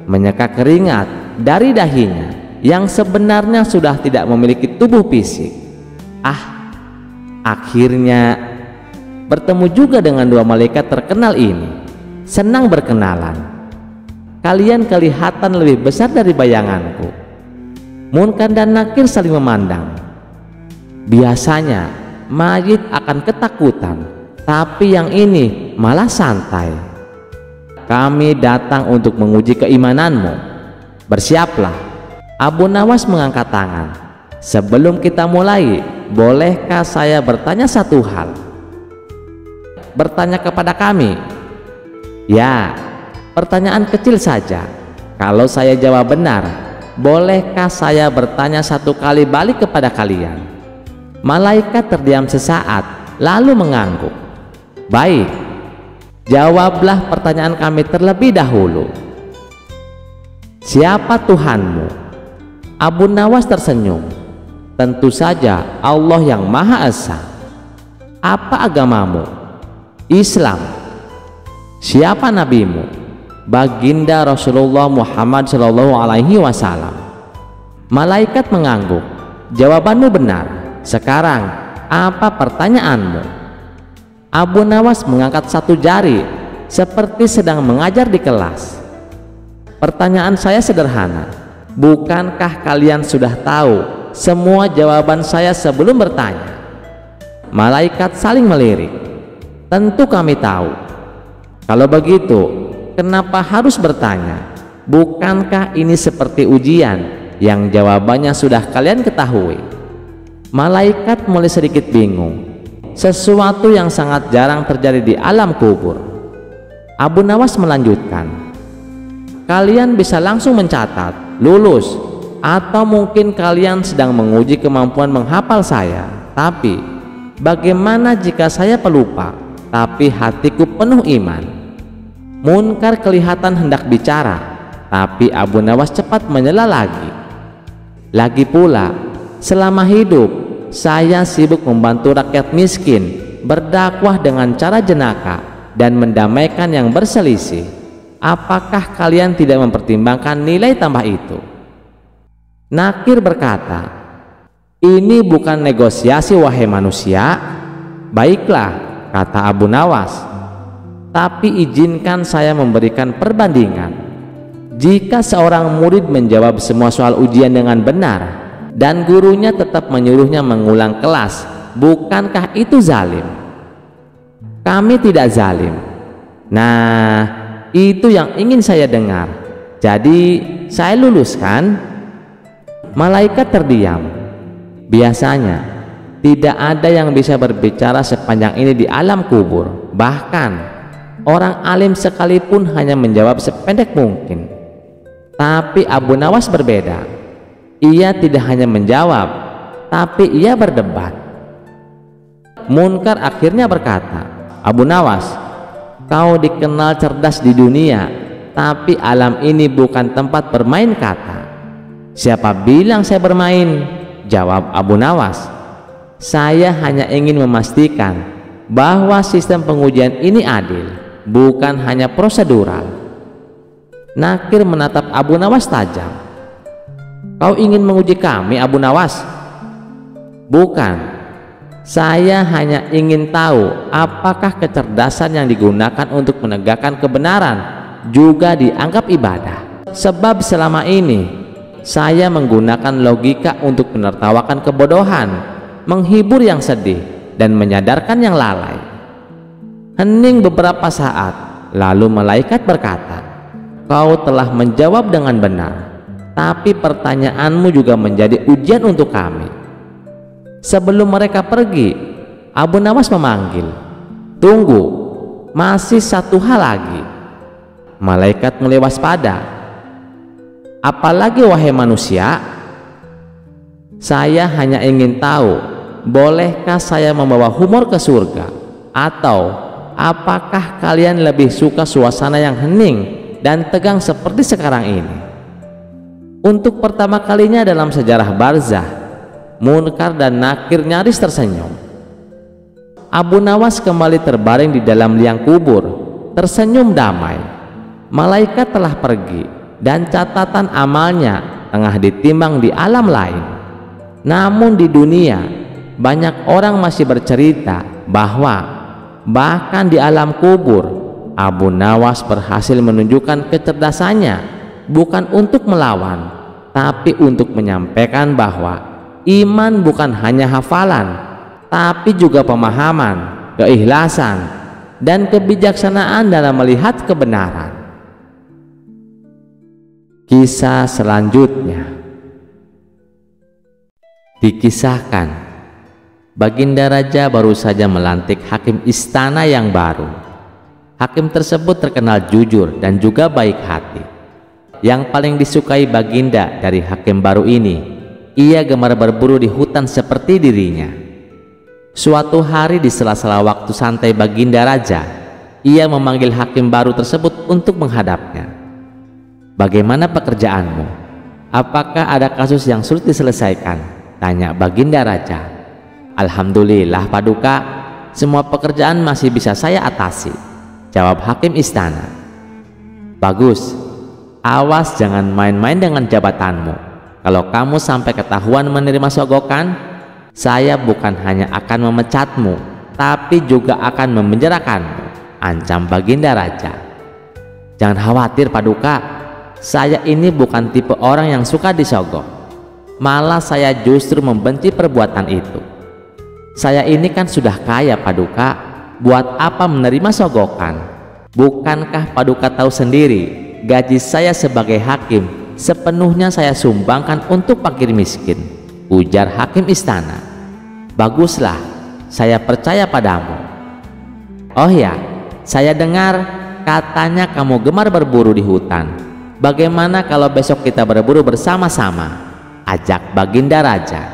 menyeka keringat dari dahinya yang sebenarnya sudah tidak memiliki tubuh fisik. Akhirnya bertemu juga dengan dua malaikat terkenal ini. Senang berkenalan. Kalian kelihatan lebih besar dari bayanganku. Munkar dan Nakir saling memandang. Biasanya mayit akan ketakutan, tapi yang ini malah santai. "Kami datang untuk menguji keimananmu. Bersiaplah." Abu Nawas mengangkat tangan. "Sebelum kita mulai, bolehkah saya bertanya satu hal?" "Bertanya kepada kami?" "Ya, pertanyaan kecil saja. Kalau saya jawab benar, bolehkah saya bertanya satu kali balik kepada kalian?" Malaikat terdiam sesaat, lalu mengangguk. "Baik, jawablah pertanyaan kami terlebih dahulu. Siapa Tuhanmu?" Abu Nawas tersenyum. "Tentu saja Allah yang Maha Esa." "Apa agamamu?" "Islam." "Siapa nabimu?" "Baginda Rasulullah Muhammad SAW." Malaikat mengangguk. "Jawabanmu benar. Sekarang apa pertanyaanmu?" Abu Nawas mengangkat satu jari seperti sedang mengajar di kelas. Pertanyaan saya sederhana. Bukankah kalian sudah tahu semua jawaban saya sebelum bertanya? Malaikat saling melirik. Tentu kami tahu. Kalau begitu, kenapa harus bertanya? Bukankah ini seperti ujian yang jawabannya sudah kalian ketahui? Malaikat mulai sedikit bingung. Sesuatu yang sangat jarang terjadi di alam kubur. Abu Nawas melanjutkan, kalian bisa langsung mencatat, lulus, atau mungkin kalian sedang menguji kemampuan menghafal saya. Tapi bagaimana jika saya pelupa, tapi hatiku penuh iman? Munkar kelihatan hendak bicara, tapi Abu Nawas cepat menyela lagi. Lagi pula, selama hidup saya sibuk membantu rakyat miskin, berdakwah dengan cara jenaka, dan mendamaikan yang berselisih. Apakah kalian tidak mempertimbangkan nilai tambah itu? Nakir berkata, ini bukan negosiasi wahai manusia. Baiklah, kata Abu Nawas, tapi izinkan saya memberikan perbandingan. Jika seorang murid menjawab semua soal ujian dengan benar dan gurunya tetap menyuruhnya mengulang kelas, bukankah itu zalim? Kami tidak zalim. Nah, itu yang ingin saya dengar. Jadi saya lulus kan? Malaikat terdiam. Biasanya tidak ada yang bisa berbicara sepanjang ini di alam kubur. Bahkan orang alim sekalipun hanya menjawab sependek mungkin. Tapi Abu Nawas berbeda. Ia tidak hanya menjawab, tapi ia berdebat. Munkar akhirnya berkata, Abu Nawas, kau dikenal cerdas di dunia, tapi alam ini bukan tempat bermain kata. Siapa bilang saya bermain? Jawab Abu Nawas, saya hanya ingin memastikan bahwa sistem pengujian ini adil, bukan hanya prosedural. Nakir menatap Abu Nawas tajam. Kau ingin menguji kami, Abu Nawas? Bukan. Saya hanya ingin tahu apakah kecerdasan yang digunakan untuk menegakkan kebenaran juga dianggap ibadah. Sebab selama ini saya menggunakan logika untuk menertawakan kebodohan, menghibur yang sedih, dan menyadarkan yang lalai. Hening beberapa saat, lalu malaikat berkata, kau telah menjawab dengan benar, tapi pertanyaanmu juga menjadi ujian untuk kami. Sebelum mereka pergi, Abu Nawas memanggil, tunggu, masih satu hal lagi. Malaikat mulai waspada. Apalagi wahai manusia? Saya hanya ingin tahu, bolehkah saya membawa humor ke surga? Atau apakah kalian lebih suka suasana yang hening dan tegang seperti sekarang ini? Untuk pertama kalinya dalam sejarah barzah, Munkar dan Nakir nyaris tersenyum. Abu Nawas kembali terbaring di dalam liang kubur, tersenyum damai. Malaikat telah pergi dan catatan amalnya tengah ditimbang di alam lain. Namun di dunia, banyak orang masih bercerita bahwa bahkan di alam kubur, Abu Nawas berhasil menunjukkan kecerdasannya bukan untuk melawan, tapi untuk menyampaikan bahwa iman bukan hanya hafalan, tapi juga pemahaman, keikhlasan, dan kebijaksanaan dalam melihat kebenaran. Kisah selanjutnya dikisahkan, Baginda Raja baru saja melantik hakim istana yang baru. Hakim tersebut terkenal jujur dan juga baik hati. Yang paling disukai Baginda dari hakim baru ini, ia gemar berburu di hutan seperti dirinya. Suatu hari di sela-sela waktu santai Baginda Raja, ia memanggil hakim baru tersebut untuk menghadapnya. Bagaimana pekerjaanmu? Apakah ada kasus yang sulit diselesaikan? Tanya Baginda Raja. Alhamdulillah Paduka, semua pekerjaan masih bisa saya atasi, jawab hakim istana. Bagus, awas jangan main-main dengan jabatanmu. Kalau kamu sampai ketahuan menerima sogokan, saya bukan hanya akan memecatmu, tapi juga akan memenjarakanmu, ancam Baginda Raja. Jangan khawatir Paduka, saya ini bukan tipe orang yang suka disogok. Malah saya justru membenci perbuatan itu. Saya ini kan sudah kaya Paduka, buat apa menerima sogokan? Bukankah Paduka tahu sendiri, gaji saya sebagai hakim sepenuhnya saya sumbangkan untuk fakir miskin, ujar hakim istana. Baguslah, saya percaya padamu. Oh ya, saya dengar katanya kamu gemar berburu di hutan. Bagaimana kalau besok kita berburu bersama-sama? Ajak Baginda Raja.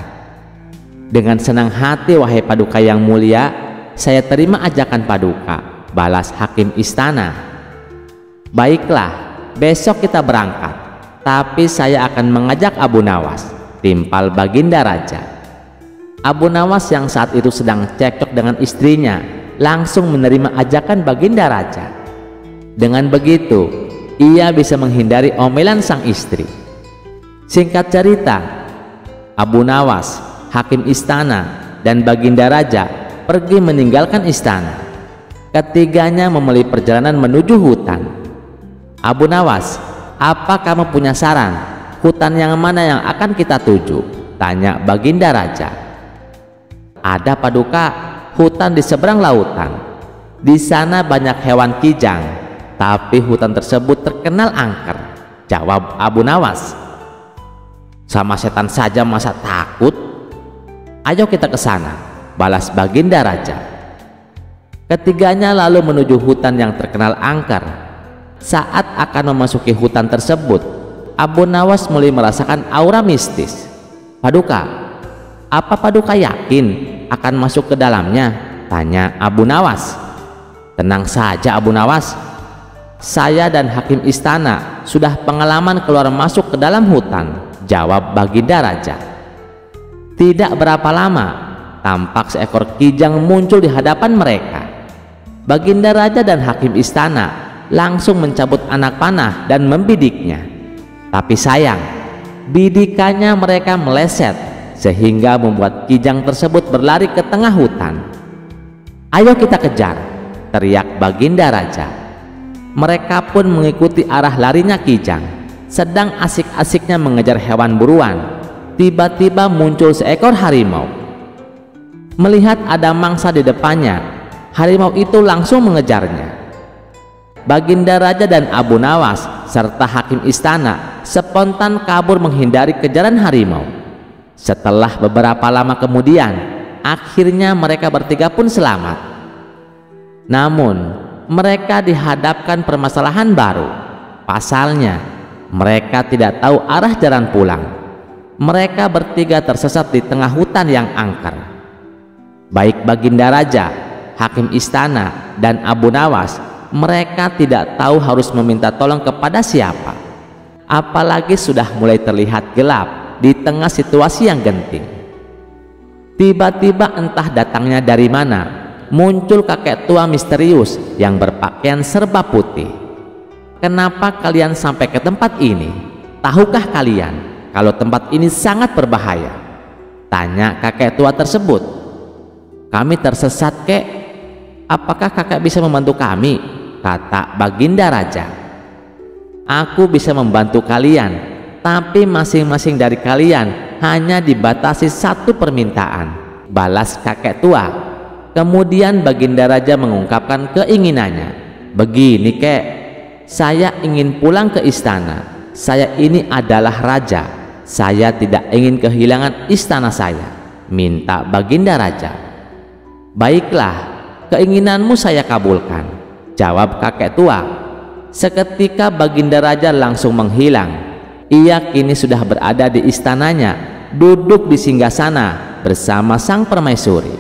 Dengan senang hati wahai Paduka yang mulia, saya terima ajakan Paduka, balas hakim istana. Baiklah, besok kita berangkat, tapi saya akan mengajak Abu Nawas, timpal Baginda Raja. Abu Nawas yang saat itu sedang cekcok dengan istrinya langsung menerima ajakan Baginda Raja. Dengan begitu, ia bisa menghindari omelan sang istri. Singkat cerita, Abu Nawas, hakim istana, dan Baginda Raja pergi meninggalkan istana. Ketiganya memulai perjalanan menuju hutan. Abu Nawas, apa kamu punya saran? Hutan yang mana yang akan kita tuju? Tanya Baginda Raja. Ada Paduka, hutan di seberang lautan. Di sana banyak hewan kijang, tapi hutan tersebut terkenal angker, jawab Abu Nawas. Sama setan saja masa takut? Ayo kita ke sana, balas Baginda Raja. Ketiganya lalu menuju hutan yang terkenal angker. Saat akan memasuki hutan tersebut, Abu Nawas mulai merasakan aura mistis. Paduka, apa Paduka yakin akan masuk ke dalamnya? Tanya Abu Nawas. Tenang saja Abu Nawas, saya dan hakim istana sudah pengalaman keluar masuk ke dalam hutan, jawab Baginda Raja. Tidak berapa lama, tampak seekor kijang muncul di hadapan mereka. Baginda Raja dan hakim istana langsung mencabut anak panah dan membidiknya. Tapi sayang, bidikannya mereka meleset sehingga membuat kijang tersebut berlari ke tengah hutan. Ayo kita kejar, teriak Baginda Raja. Mereka pun mengikuti arah larinya kijang. Sedang asik-asiknya mengejar hewan buruan, tiba-tiba muncul seekor harimau. Melihat ada mangsa di depannya, harimau itu langsung mengejarnya. Baginda Raja dan Abu Nawas serta hakim istana spontan kabur menghindari kejaran harimau. Setelah beberapa lama kemudian, akhirnya mereka bertiga pun selamat. Namun mereka dihadapkan permasalahan baru. Pasalnya, mereka tidak tahu arah jalan pulang. Mereka bertiga tersesat di tengah hutan yang angker. Baik Baginda Raja, hakim istana, dan Abu Nawas, mereka tidak tahu harus meminta tolong kepada siapa. Apalagi sudah mulai terlihat gelap di tengah situasi yang genting. Tiba-tiba entah datangnya dari mana, muncul kakek tua misterius yang berpakaian serba putih. Kenapa kalian sampai ke tempat ini? Tahukah kalian kalau tempat ini sangat berbahaya? Tanya kakek tua tersebut. Kami tersesat, kek. Apakah kakek bisa membantu kami? Kata Baginda Raja. Aku bisa membantu kalian, tapi masing-masing dari kalian hanya dibatasi satu permintaan, balas kakek tua. Kemudian Baginda Raja mengungkapkan keinginannya. Begini kek, saya ingin pulang ke istana. Saya ini adalah raja. Saya tidak ingin kehilangan istana saya, minta Baginda Raja. Baiklah, keinginanmu saya kabulkan, jawab kakek tua. Seketika Baginda Raja langsung menghilang. Ia kini sudah berada di istananya, duduk di singgasana bersama sang permaisuri.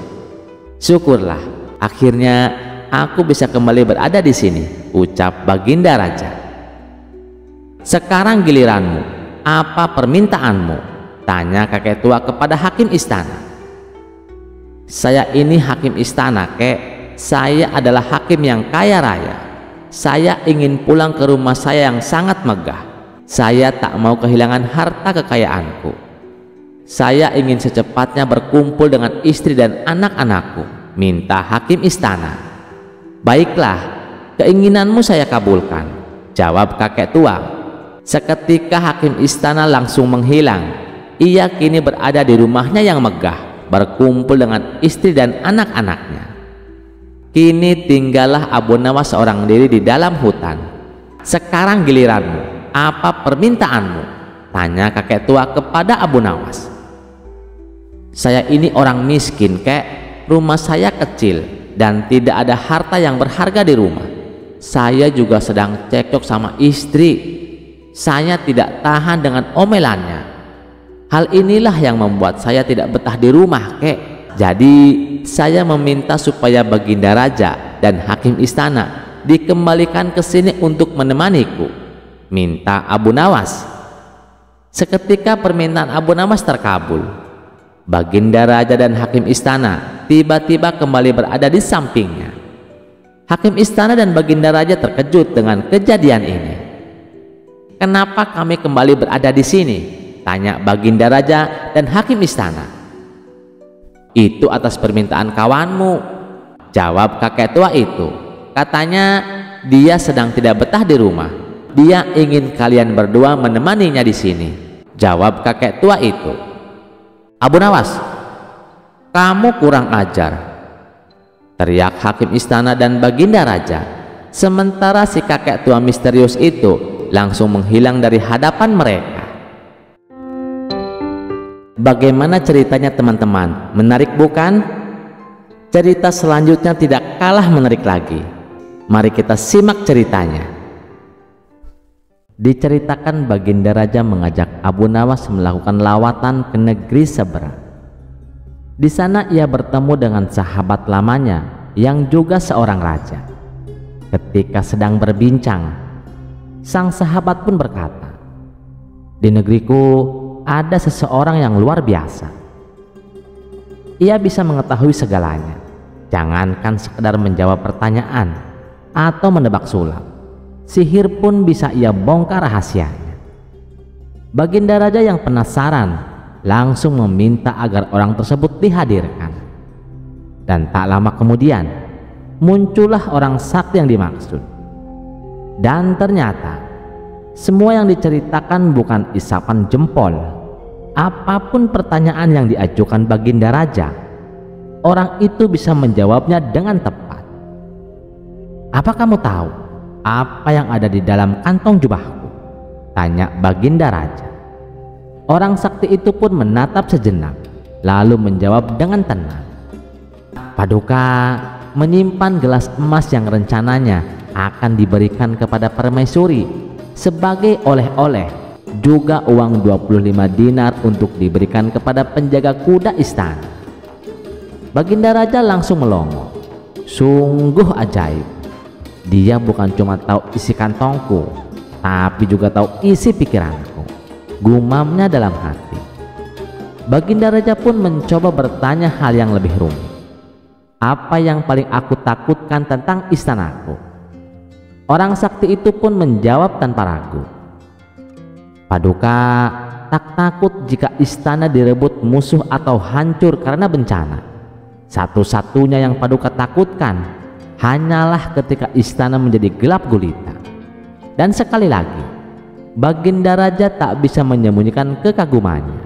Syukurlah, akhirnya aku bisa kembali berada di sini, ucap Baginda Raja. Sekarang giliranmu, apa permintaanmu? Tanya kakek tua kepada hakim istana. Saya ini hakim istana, kek. Saya adalah hakim yang kaya raya. Saya ingin pulang ke rumah saya yang sangat megah. Saya tak mau kehilangan harta kekayaanku. Saya ingin secepatnya berkumpul dengan istri dan anak-anakku. minta hakim istana. "Baiklah, keinginanmu saya kabulkan," jawab kakek tua. Seketika hakim istana langsung menghilang. Ia kini berada di rumahnya yang megah, berkumpul dengan istri dan anak-anaknya. Kini tinggallah Abu Nawas seorang diri di dalam hutan. "Sekarang giliranmu, apa permintaanmu?" tanya kakek tua kepada Abu Nawas. "Saya ini orang miskin, kek. Rumah saya kecil dan tidak ada harta yang berharga di rumah. Saya juga sedang cekcok sama istri. Saya tidak tahan dengan omelannya. Hal inilah yang membuat saya tidak betah di rumah, kek. Jadi saya meminta supaya Baginda Raja dan hakim istana dikembalikan ke sini untuk menemaniku," minta Abu Nawas. Seketika permintaan Abu Nawas terkabul. Baginda Raja dan hakim istana tiba-tiba kembali berada di sampingnya. Hakim istana dan Baginda Raja terkejut dengan kejadian ini. "Kenapa kami kembali berada di sini?" tanya Baginda Raja dan hakim istana. "Itu atas permintaan kawanmu," jawab kakek tua itu. "Katanya dia sedang tidak betah di rumah. Dia ingin kalian berdua menemaninya di sini," jawab kakek tua itu. "Abu Nawas, kamu kurang ajar," teriak hakim istana dan Baginda Raja. Sementara si kakek tua misterius itu langsung menghilang dari hadapan mereka. Bagaimana ceritanya teman-teman? Menarik bukan? Cerita selanjutnya tidak kalah menarik lagi. Mari kita simak ceritanya. Diceritakan Baginda Raja mengajak Abu Nawas melakukan lawatan ke negeri seberang. Di sana ia bertemu dengan sahabat lamanya yang juga seorang raja. Ketika sedang berbincang, sang sahabat pun berkata, "Di negeriku ada seseorang yang luar biasa. Ia bisa mengetahui segalanya, jangankan sekedar menjawab pertanyaan atau menebak sulap. Sihir pun bisa ia bongkar rahasianya." Baginda Raja yang penasaran langsung meminta agar orang tersebut dihadirkan. Dan tak lama kemudian muncullah orang sakti yang dimaksud. Dan ternyata semua yang diceritakan bukan isapan jempol. Apapun pertanyaan yang diajukan Baginda Raja, orang itu bisa menjawabnya dengan tepat. "Apa kamu tahu apa yang ada di dalam kantong jubahku?" tanya Baginda Raja. Orang sakti itu pun menatap sejenak, lalu menjawab dengan tenang, "Paduka menyimpan gelas emas yang rencananya akan diberikan kepada permaisuri sebagai oleh-oleh, juga uang 25 dinar untuk diberikan kepada penjaga kuda istana." Baginda Raja langsung melongo. Sungguh ajaib. Dia bukan cuma tahu isi kantongku, tapi juga tahu isi pikiranku, gumamnya dalam hati. Baginda Raja pun mencoba bertanya hal yang lebih rumit. "Apa yang paling aku takutkan tentang istanaku?" Orang sakti itu pun menjawab tanpa ragu, "Paduka tak takut jika istana direbut musuh atau hancur karena bencana. Satu-satunya yang Paduka takutkan hanyalah ketika istana menjadi gelap gulita." Dan sekali lagi Baginda Raja tak bisa menyembunyikan kekagumannya.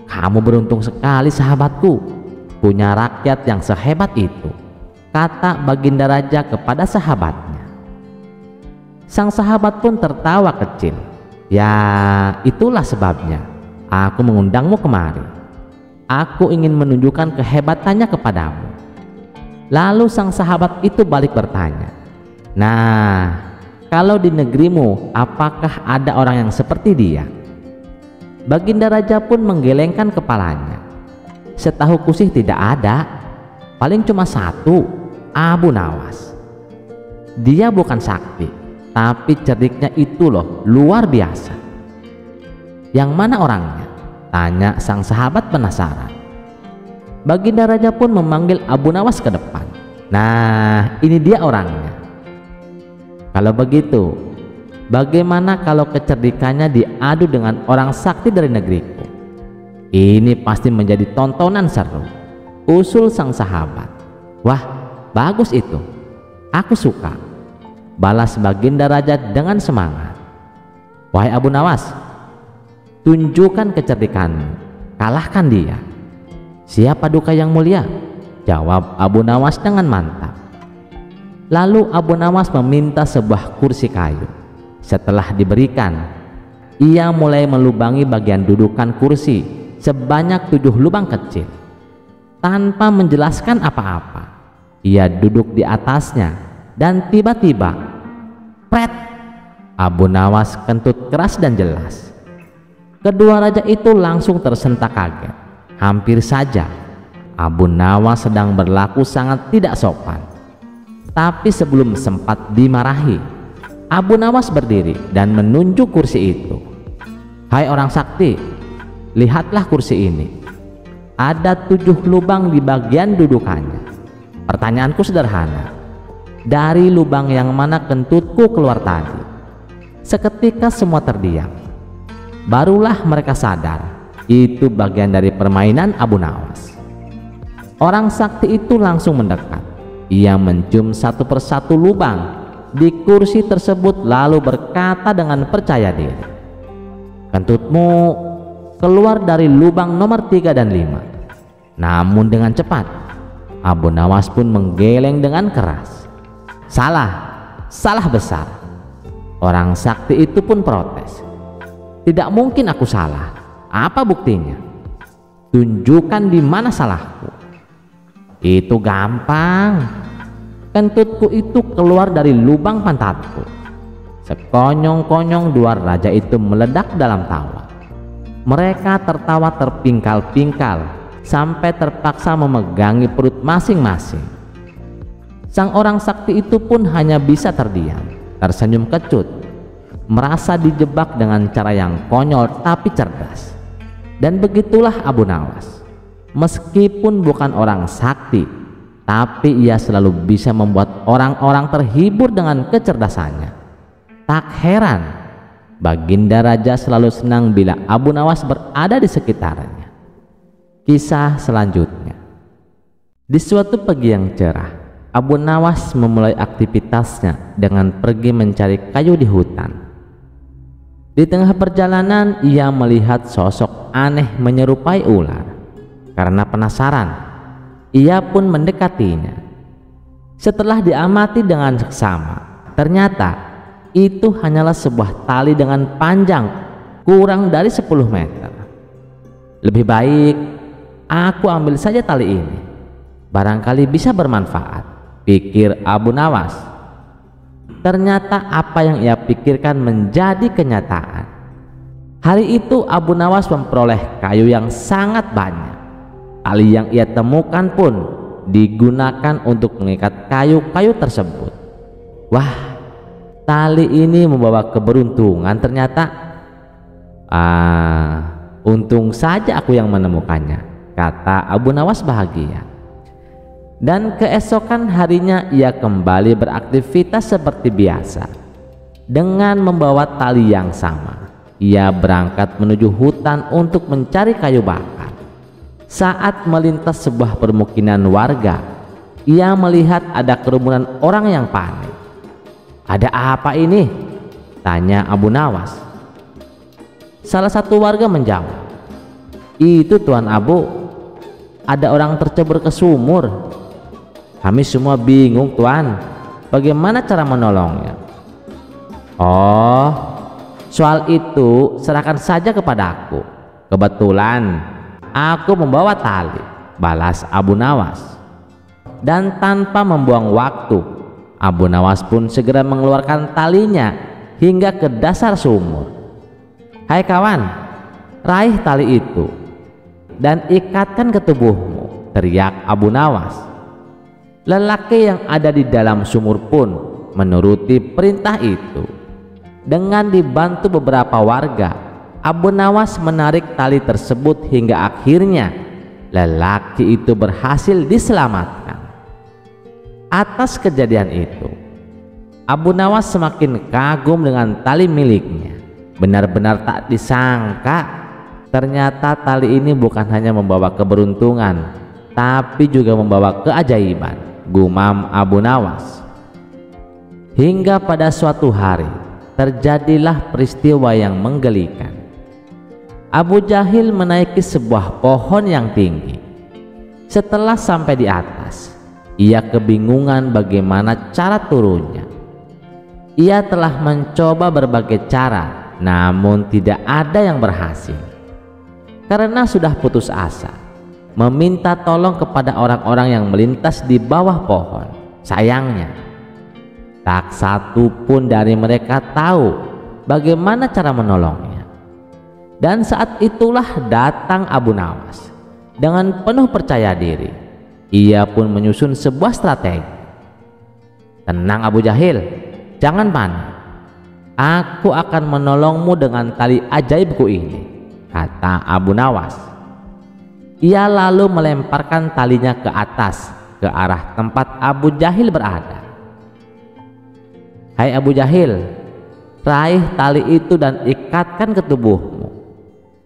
"Kamu beruntung sekali sahabatku, punya rakyat yang sehebat itu," kata Baginda Raja kepada sahabatnya. Sang sahabat pun tertawa kecil. "Ya, itulah sebabnya aku mengundangmu kemari. Aku ingin menunjukkan kehebatannya kepadamu." Lalu sang sahabat itu balik bertanya, "Nah, kalau di negerimu apakah ada orang yang seperti dia?" Baginda Raja pun menggelengkan kepalanya. "Setahuku sih tidak ada, paling cuma satu, Abu Nawas. Dia bukan sakti, tapi cerdiknya itu loh luar biasa." "Yang mana orangnya?" tanya sang sahabat penasaran. Baginda Raja pun memanggil Abu Nawas ke depan. "Nah, ini dia orangnya. Kalau begitu, bagaimana kalau kecerdikannya diadu dengan orang sakti dari negeriku? Ini pasti menjadi tontonan seru. usul sang sahabat. "Wah, bagus itu. Aku suka," balas Baginda Raja dengan semangat. "Wahai Abu Nawas, tunjukkan kecerdikanmu, kalahkan dia." "Siapa duka yang mulia?" jawab Abu Nawas dengan mantap. Lalu Abu Nawas meminta sebuah kursi kayu. Setelah diberikan, ia mulai melubangi bagian dudukan kursi sebanyak 7 lubang kecil. Tanpa menjelaskan apa-apa, ia duduk di atasnya dan tiba-tiba, pret! Abu Nawas kentut keras dan jelas. Kedua raja itu langsung tersentak kaget. Hampir saja Abu Nawas sedang berlaku sangat tidak sopan. Tapi sebelum sempat dimarahi, Abu Nawas berdiri dan menunjuk kursi itu. "Hai orang sakti, lihatlah kursi ini. Ada 7 lubang di bagian dudukannya. Pertanyaanku sederhana. Dari lubang yang mana kentutku keluar tadi?" Seketika semua terdiam. Barulah mereka sadar itu bagian dari permainan Abu Nawas. Orang sakti itu langsung mendekat. Ia mencium satu persatu lubang di kursi tersebut lalu berkata dengan percaya diri, "Kentutmu keluar dari lubang nomor 3 dan 5. Namun dengan cepat, Abu Nawas pun menggeleng dengan keras. Salah besar." Orang sakti itu pun protes. "Tidak mungkin aku salah. Apa buktinya? Tunjukkan di mana salahku." "Itu gampang. Kentutku itu keluar dari lubang pantatku." Sekonyong-konyong dua raja itu meledak dalam tawa. Mereka tertawa terpingkal-pingkal sampai terpaksa memegangi perut masing-masing. Sang orang sakti itu pun hanya bisa terdiam, tersenyum kecut, merasa dijebak dengan cara yang konyol tapi cerdas. Dan begitulah Abu Nawas. Meskipun bukan orang sakti, tapi ia selalu bisa membuat orang-orang terhibur dengan kecerdasannya. Tak heran Baginda Raja selalu senang bila Abu Nawas berada di sekitarnya. Kisah selanjutnya. Di suatu pagi yang cerah, Abu Nawas memulai aktivitasnya dengan pergi mencari kayu di hutan. Di tengah perjalanan ia melihat sosok aneh menyerupai ular. Karena penasaran, ia pun mendekatinya. Setelah diamati dengan seksama, ternyata itu hanyalah sebuah tali dengan panjang kurang dari 10 meter. "Lebih baik aku ambil saja tali ini, barangkali bisa bermanfaat," pikir Abu Nawas. Ternyata apa yang ia pikirkan menjadi kenyataan. Hari itu Abu Nawas memperoleh kayu yang sangat banyak. Tali yang ia temukan pun digunakan untuk mengikat kayu-kayu tersebut. Wah, tali ini membawa keberuntungan ternyata. Untung saja aku yang menemukannya, kata Abu Nawas bahagia. Dan keesokan harinya ia kembali beraktivitas seperti biasa. Dengan membawa tali yang sama, ia berangkat menuju hutan untuk mencari kayu bakar. Saat melintas sebuah permukiman warga, ia melihat ada kerumunan orang yang panik. "Ada apa ini?" tanya Abu Nawas. Salah satu warga menjawab, "Itu Tuan Abu, ada orang tercebur ke sumur. Kami semua bingung Tuan, bagaimana cara menolongnya." "Oh, soal itu serahkan saja kepada aku. Kebetulan aku membawa tali," balas Abu Nawas. Dan tanpa membuang waktu, Abu Nawas pun segera mengeluarkan talinya hingga ke dasar sumur. "Hai kawan, raih tali itu dan ikatkan ke tubuhmu," teriak Abu Nawas. Lelaki yang ada di dalam sumur pun menuruti perintah itu. Dengan dibantu beberapa warga, Abu Nawas menarik tali tersebut hingga akhirnya lelaki itu berhasil diselamatkan. Atas kejadian itu, Abu Nawas semakin kagum dengan tali miliknya. Benar-benar tak disangka, ternyata tali ini bukan hanya membawa keberuntungan, tapi juga membawa keajaiban, gumam Abu Nawas. Hingga pada suatu hari terjadilah peristiwa yang menggelikan. Abu Jahil menaiki sebuah pohon yang tinggi. Setelah sampai di atas, ia kebingungan bagaimana cara turunnya. Ia telah mencoba berbagai cara, namun tidak ada yang berhasil. Karena sudah putus asa, meminta tolong kepada orang-orang yang melintas di bawah pohon. Sayangnya, tak satu pun dari mereka tahu bagaimana cara menolongnya. Dan saat itulah datang Abu Nawas dengan penuh percaya diri. Ia pun menyusun sebuah strategi. Tenang Abu Jahil, jangan panik. Aku akan menolongmu dengan tali ajaibku ini, kata Abu Nawas. Ia lalu melemparkan talinya ke atas, ke arah tempat Abu Jahil berada. Hai Abu Jahil, raih tali itu dan ikatkan ke tubuhmu.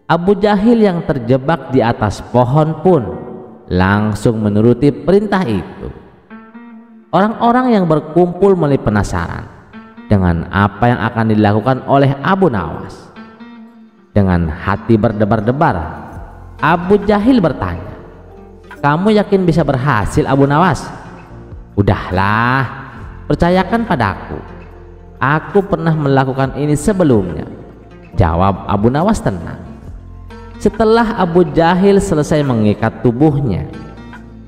Abu Jahil yang terjebak di atas pohon pun langsung menuruti perintah itu. Orang-orang yang berkumpul mulai penasaran dengan apa yang akan dilakukan oleh Abu Nawas. Dengan hati berdebar-debar, Abu Jahil bertanya, "Kamu yakin bisa berhasil Abu Nawas?" "Udahlah, percayakan padaku. Aku pernah melakukan ini sebelumnya," jawab Abu Nawas tenang. Setelah Abu Jahil selesai mengikat tubuhnya,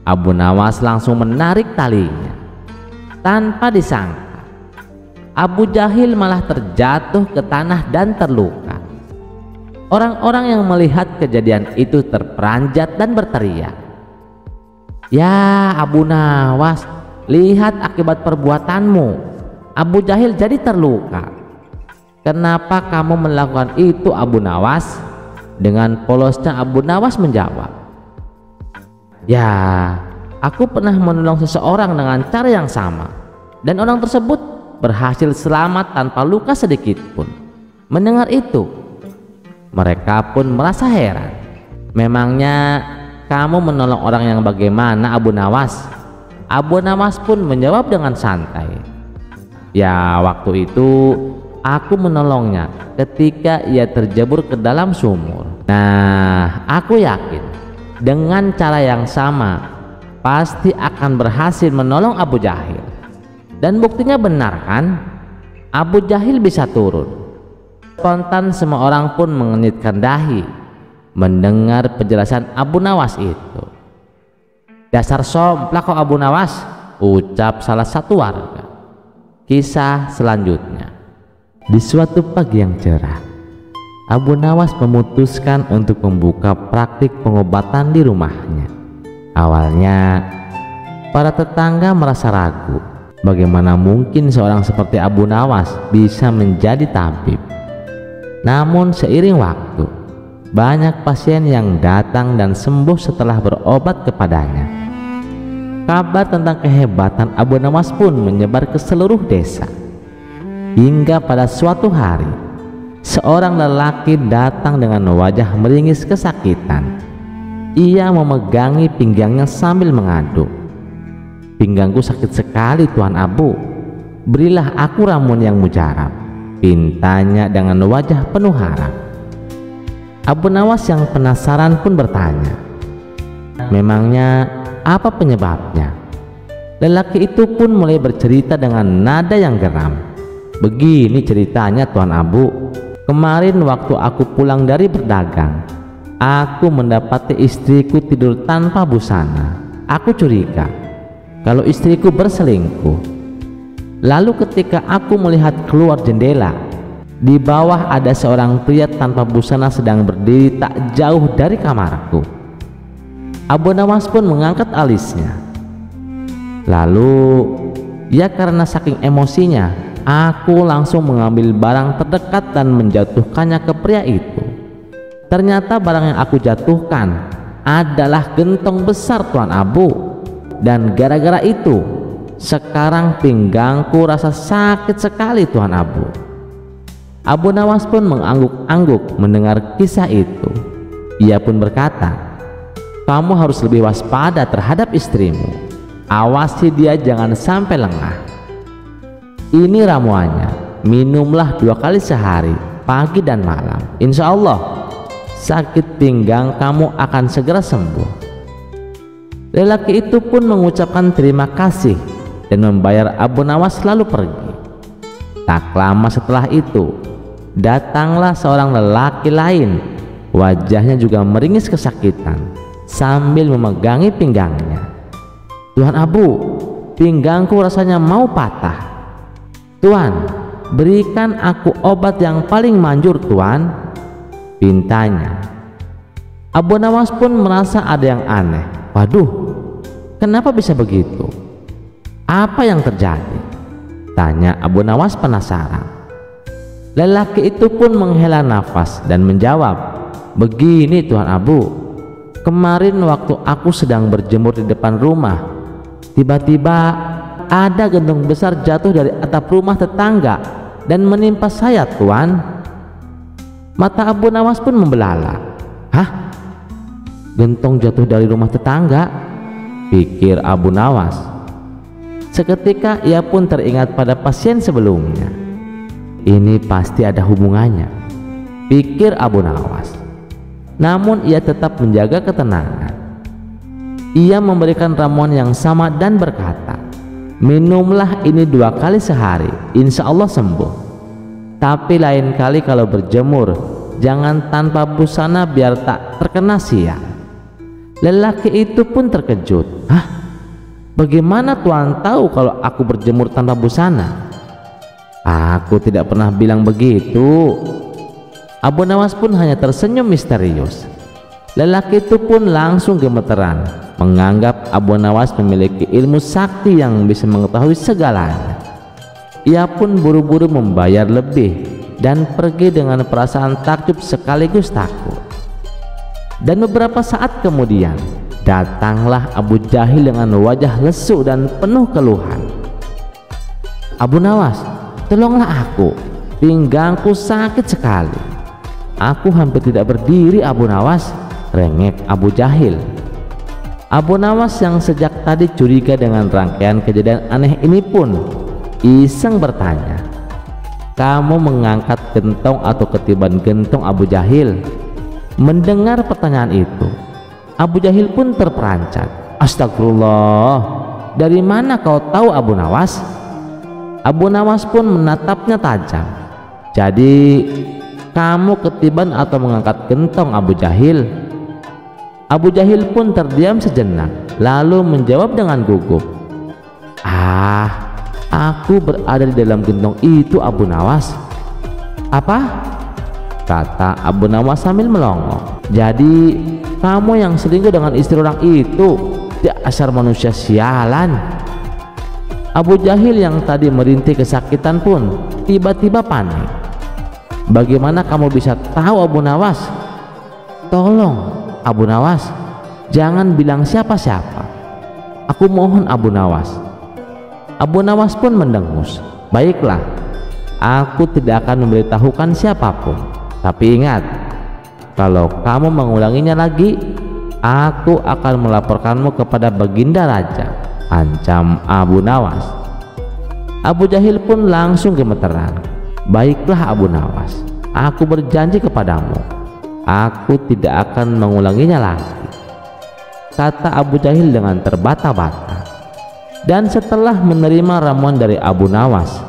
Abu Nawas langsung menarik talinya. Tanpa disangka, Abu Jahil malah terjatuh ke tanah dan terluka. Orang-orang yang melihat kejadian itu terperanjat dan berteriak, "Ya Abu Nawas, lihat akibat perbuatanmu. Abu Jahil jadi terluka. Kenapa kamu melakukan itu Abu Nawas?" Dengan polosnya Abu Nawas menjawab, "Ya, aku pernah menolong seseorang dengan cara yang sama, dan orang tersebut berhasil selamat tanpa luka sedikit pun." Mendengar itu, mereka pun merasa heran. "Memangnya kamu menolong orang yang bagaimana Abu Nawas?" Abu Nawas pun menjawab dengan santai, "Ya, waktu itu aku menolongnya ketika ia terjebur ke dalam sumur. Nah, aku yakin dengan cara yang sama pasti akan berhasil menolong Abu Jahil." Dan buktinya benar kan? Abu Jahil bisa turun. Spontan semua orang pun mengenitkan dahi mendengar penjelasan Abu Nawas itu. "Dasar somplak kau Abu Nawas," ucap salah satu warga. Kisah selanjutnya. Di suatu pagi yang cerah, Abu Nawas memutuskan untuk membuka praktik pengobatan di rumahnya. Awalnya, para tetangga merasa ragu, bagaimana mungkin seorang seperti Abu Nawas bisa menjadi tabib. Namun seiring waktu, banyak pasien yang datang dan sembuh setelah berobat kepadanya. Kabar tentang kehebatan Abu Nawas pun menyebar ke seluruh desa. Hingga pada suatu hari, seorang lelaki datang dengan wajah meringis kesakitan. Ia memegangi pinggangnya sambil mengaduk, "Pinggangku sakit sekali Tuan Abu, berilah aku ramuan yang mujarab," pintanya dengan wajah penuh harap. Abu Nawas yang penasaran pun bertanya, "Memangnya apa penyebabnya?" Lelaki itu pun mulai bercerita dengan nada yang geram. "Begini ceritanya Tuan Abu, kemarin waktu aku pulang dari berdagang, aku mendapati istriku tidur tanpa busana. Aku curiga kalau istriku berselingkuh. Lalu ketika aku melihat keluar jendela, di bawah ada seorang pria tanpa busana sedang berdiri tak jauh dari kamarku." Abu Nawas pun mengangkat alisnya. Lalu, ya karena saking emosinya, aku langsung mengambil barang terdekat dan menjatuhkannya ke pria itu. Ternyata barang yang aku jatuhkan adalah gentong besar Tuan Abu. Dan gara-gara itu, sekarang pinggangku rasa sakit sekali Tuan Abu." Abu Nawas pun mengangguk-angguk mendengar kisah itu. Ia pun berkata, Kamu harus lebih waspada terhadap istrimu. Awasi dia jangan sampai lengah. Ini ramuannya, minumlah 2 kali sehari, pagi dan malam. Insya Allah sakit pinggang kamu akan segera sembuh. Lelaki itu pun mengucapkan terima kasih dan membayar Abu Nawas lalu pergi. Tak lama setelah itu datanglah seorang lelaki lain, wajahnya juga meringis kesakitan sambil memegangi pinggangnya. Tuan Abu, pinggangku rasanya mau patah. Tuan, berikan aku obat yang paling manjur Tuan, pintanya. Abu Nawas pun merasa ada yang aneh. Waduh, kenapa bisa begitu? Apa yang terjadi? Tanya Abu Nawas penasaran. Lelaki itu pun menghela nafas dan menjawab, begini Tuan Abu, kemarin waktu aku sedang berjemur di depan rumah, tiba-tiba ada gentong besar jatuh dari atap rumah tetangga dan menimpa saya Tuan. Mata Abu Nawas pun membelalak. Hah? Gentong jatuh dari rumah tetangga? Pikir Abu Nawas. Seketika ia pun teringat pada pasien sebelumnya. Ini pasti ada hubungannya, pikir Abu Nawas. Namun ia tetap menjaga ketenangan. Ia memberikan ramuan yang sama dan berkata, minumlah ini 2 kali sehari, insya Allah sembuh. Tapi lain kali kalau berjemur jangan tanpa busana biar tak terkena siang. Lelaki itu pun terkejut. Hah? Bagaimana Tuan tahu kalau aku berjemur tanpa busana? Aku tidak pernah bilang begitu. Abu Nawas pun hanya tersenyum misterius. Lelaki itu pun langsung gemeteran, menganggap Abu Nawas memiliki ilmu sakti yang bisa mengetahui segalanya. Ia pun buru-buru membayar lebih dan pergi dengan perasaan takjub sekaligus takut. Dan beberapa saat kemudian datanglah Abu Jahil dengan wajah lesu dan penuh keluhan. Abu Nawas, tolonglah aku, pinggangku sakit sekali. Aku hampir tidak berdiri Abu Nawas, rengek Abu Jahil. Abu Nawas yang sejak tadi curiga dengan rangkaian kejadian aneh ini pun iseng bertanya, kamu mengangkat gentong atau ketiban gentong Abu Jahil? Mendengar pertanyaan itu, Abu Jahil pun terperancat. Astagfirullah, dari mana kau tahu Abu Nawas? Abu Nawas pun menatapnya tajam. Jadi kamu ketiban atau mengangkat gentong Abu Jahil? Abu Jahil pun terdiam sejenak lalu menjawab dengan gugup, aku berada di dalam gentong itu Abu Nawas. Apa? Kata Abu Nawas sambil melongo. Jadi kamu yang selingkuh dengan istri orang itu? Dasar manusia sialan. Abu Jahil yang tadi merintih kesakitan pun tiba-tiba panik. Bagaimana kamu bisa tahu Abu Nawas? Tolong Abu Nawas, jangan bilang siapa-siapa. Aku mohon Abu Nawas. Abu Nawas pun mendengus. Baiklah, aku tidak akan memberitahukan siapapun. Tapi ingat, kalau kamu mengulanginya lagi, aku akan melaporkanmu kepada Baginda Raja, ancam Abu Nawas. Abu Jahil pun langsung gemeteran. Baiklah Abu Nawas, aku berjanji kepadamu, aku tidak akan mengulanginya lagi, kata Abu Jahil dengan terbata-bata. Dan setelah menerima ramuan dari Abu Nawas,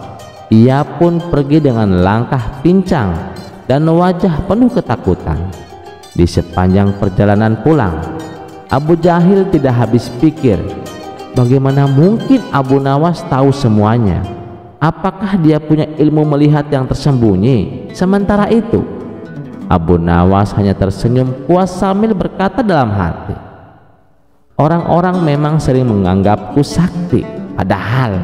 ia pun pergi dengan langkah pincang dan wajah penuh ketakutan. Di sepanjang perjalanan pulang, Abu Jahil tidak habis pikir, bagaimana mungkin Abu Nawas tahu semuanya? Apakah dia punya ilmu melihat yang tersembunyi? Sementara itu, Abu Nawas hanya tersenyum puas sambil berkata dalam hati, orang-orang memang sering menganggapku sakti, padahal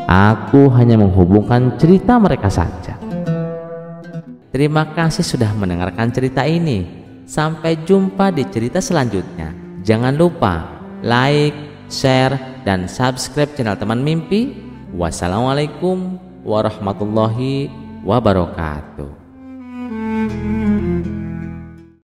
aku hanya menghubungkan cerita mereka saja. Terima kasih sudah mendengarkan cerita ini. Sampai jumpa di cerita selanjutnya. Jangan lupa like, share, dan subscribe channel Teman Mimpi. Wassalamualaikum warahmatullahi wabarakatuh.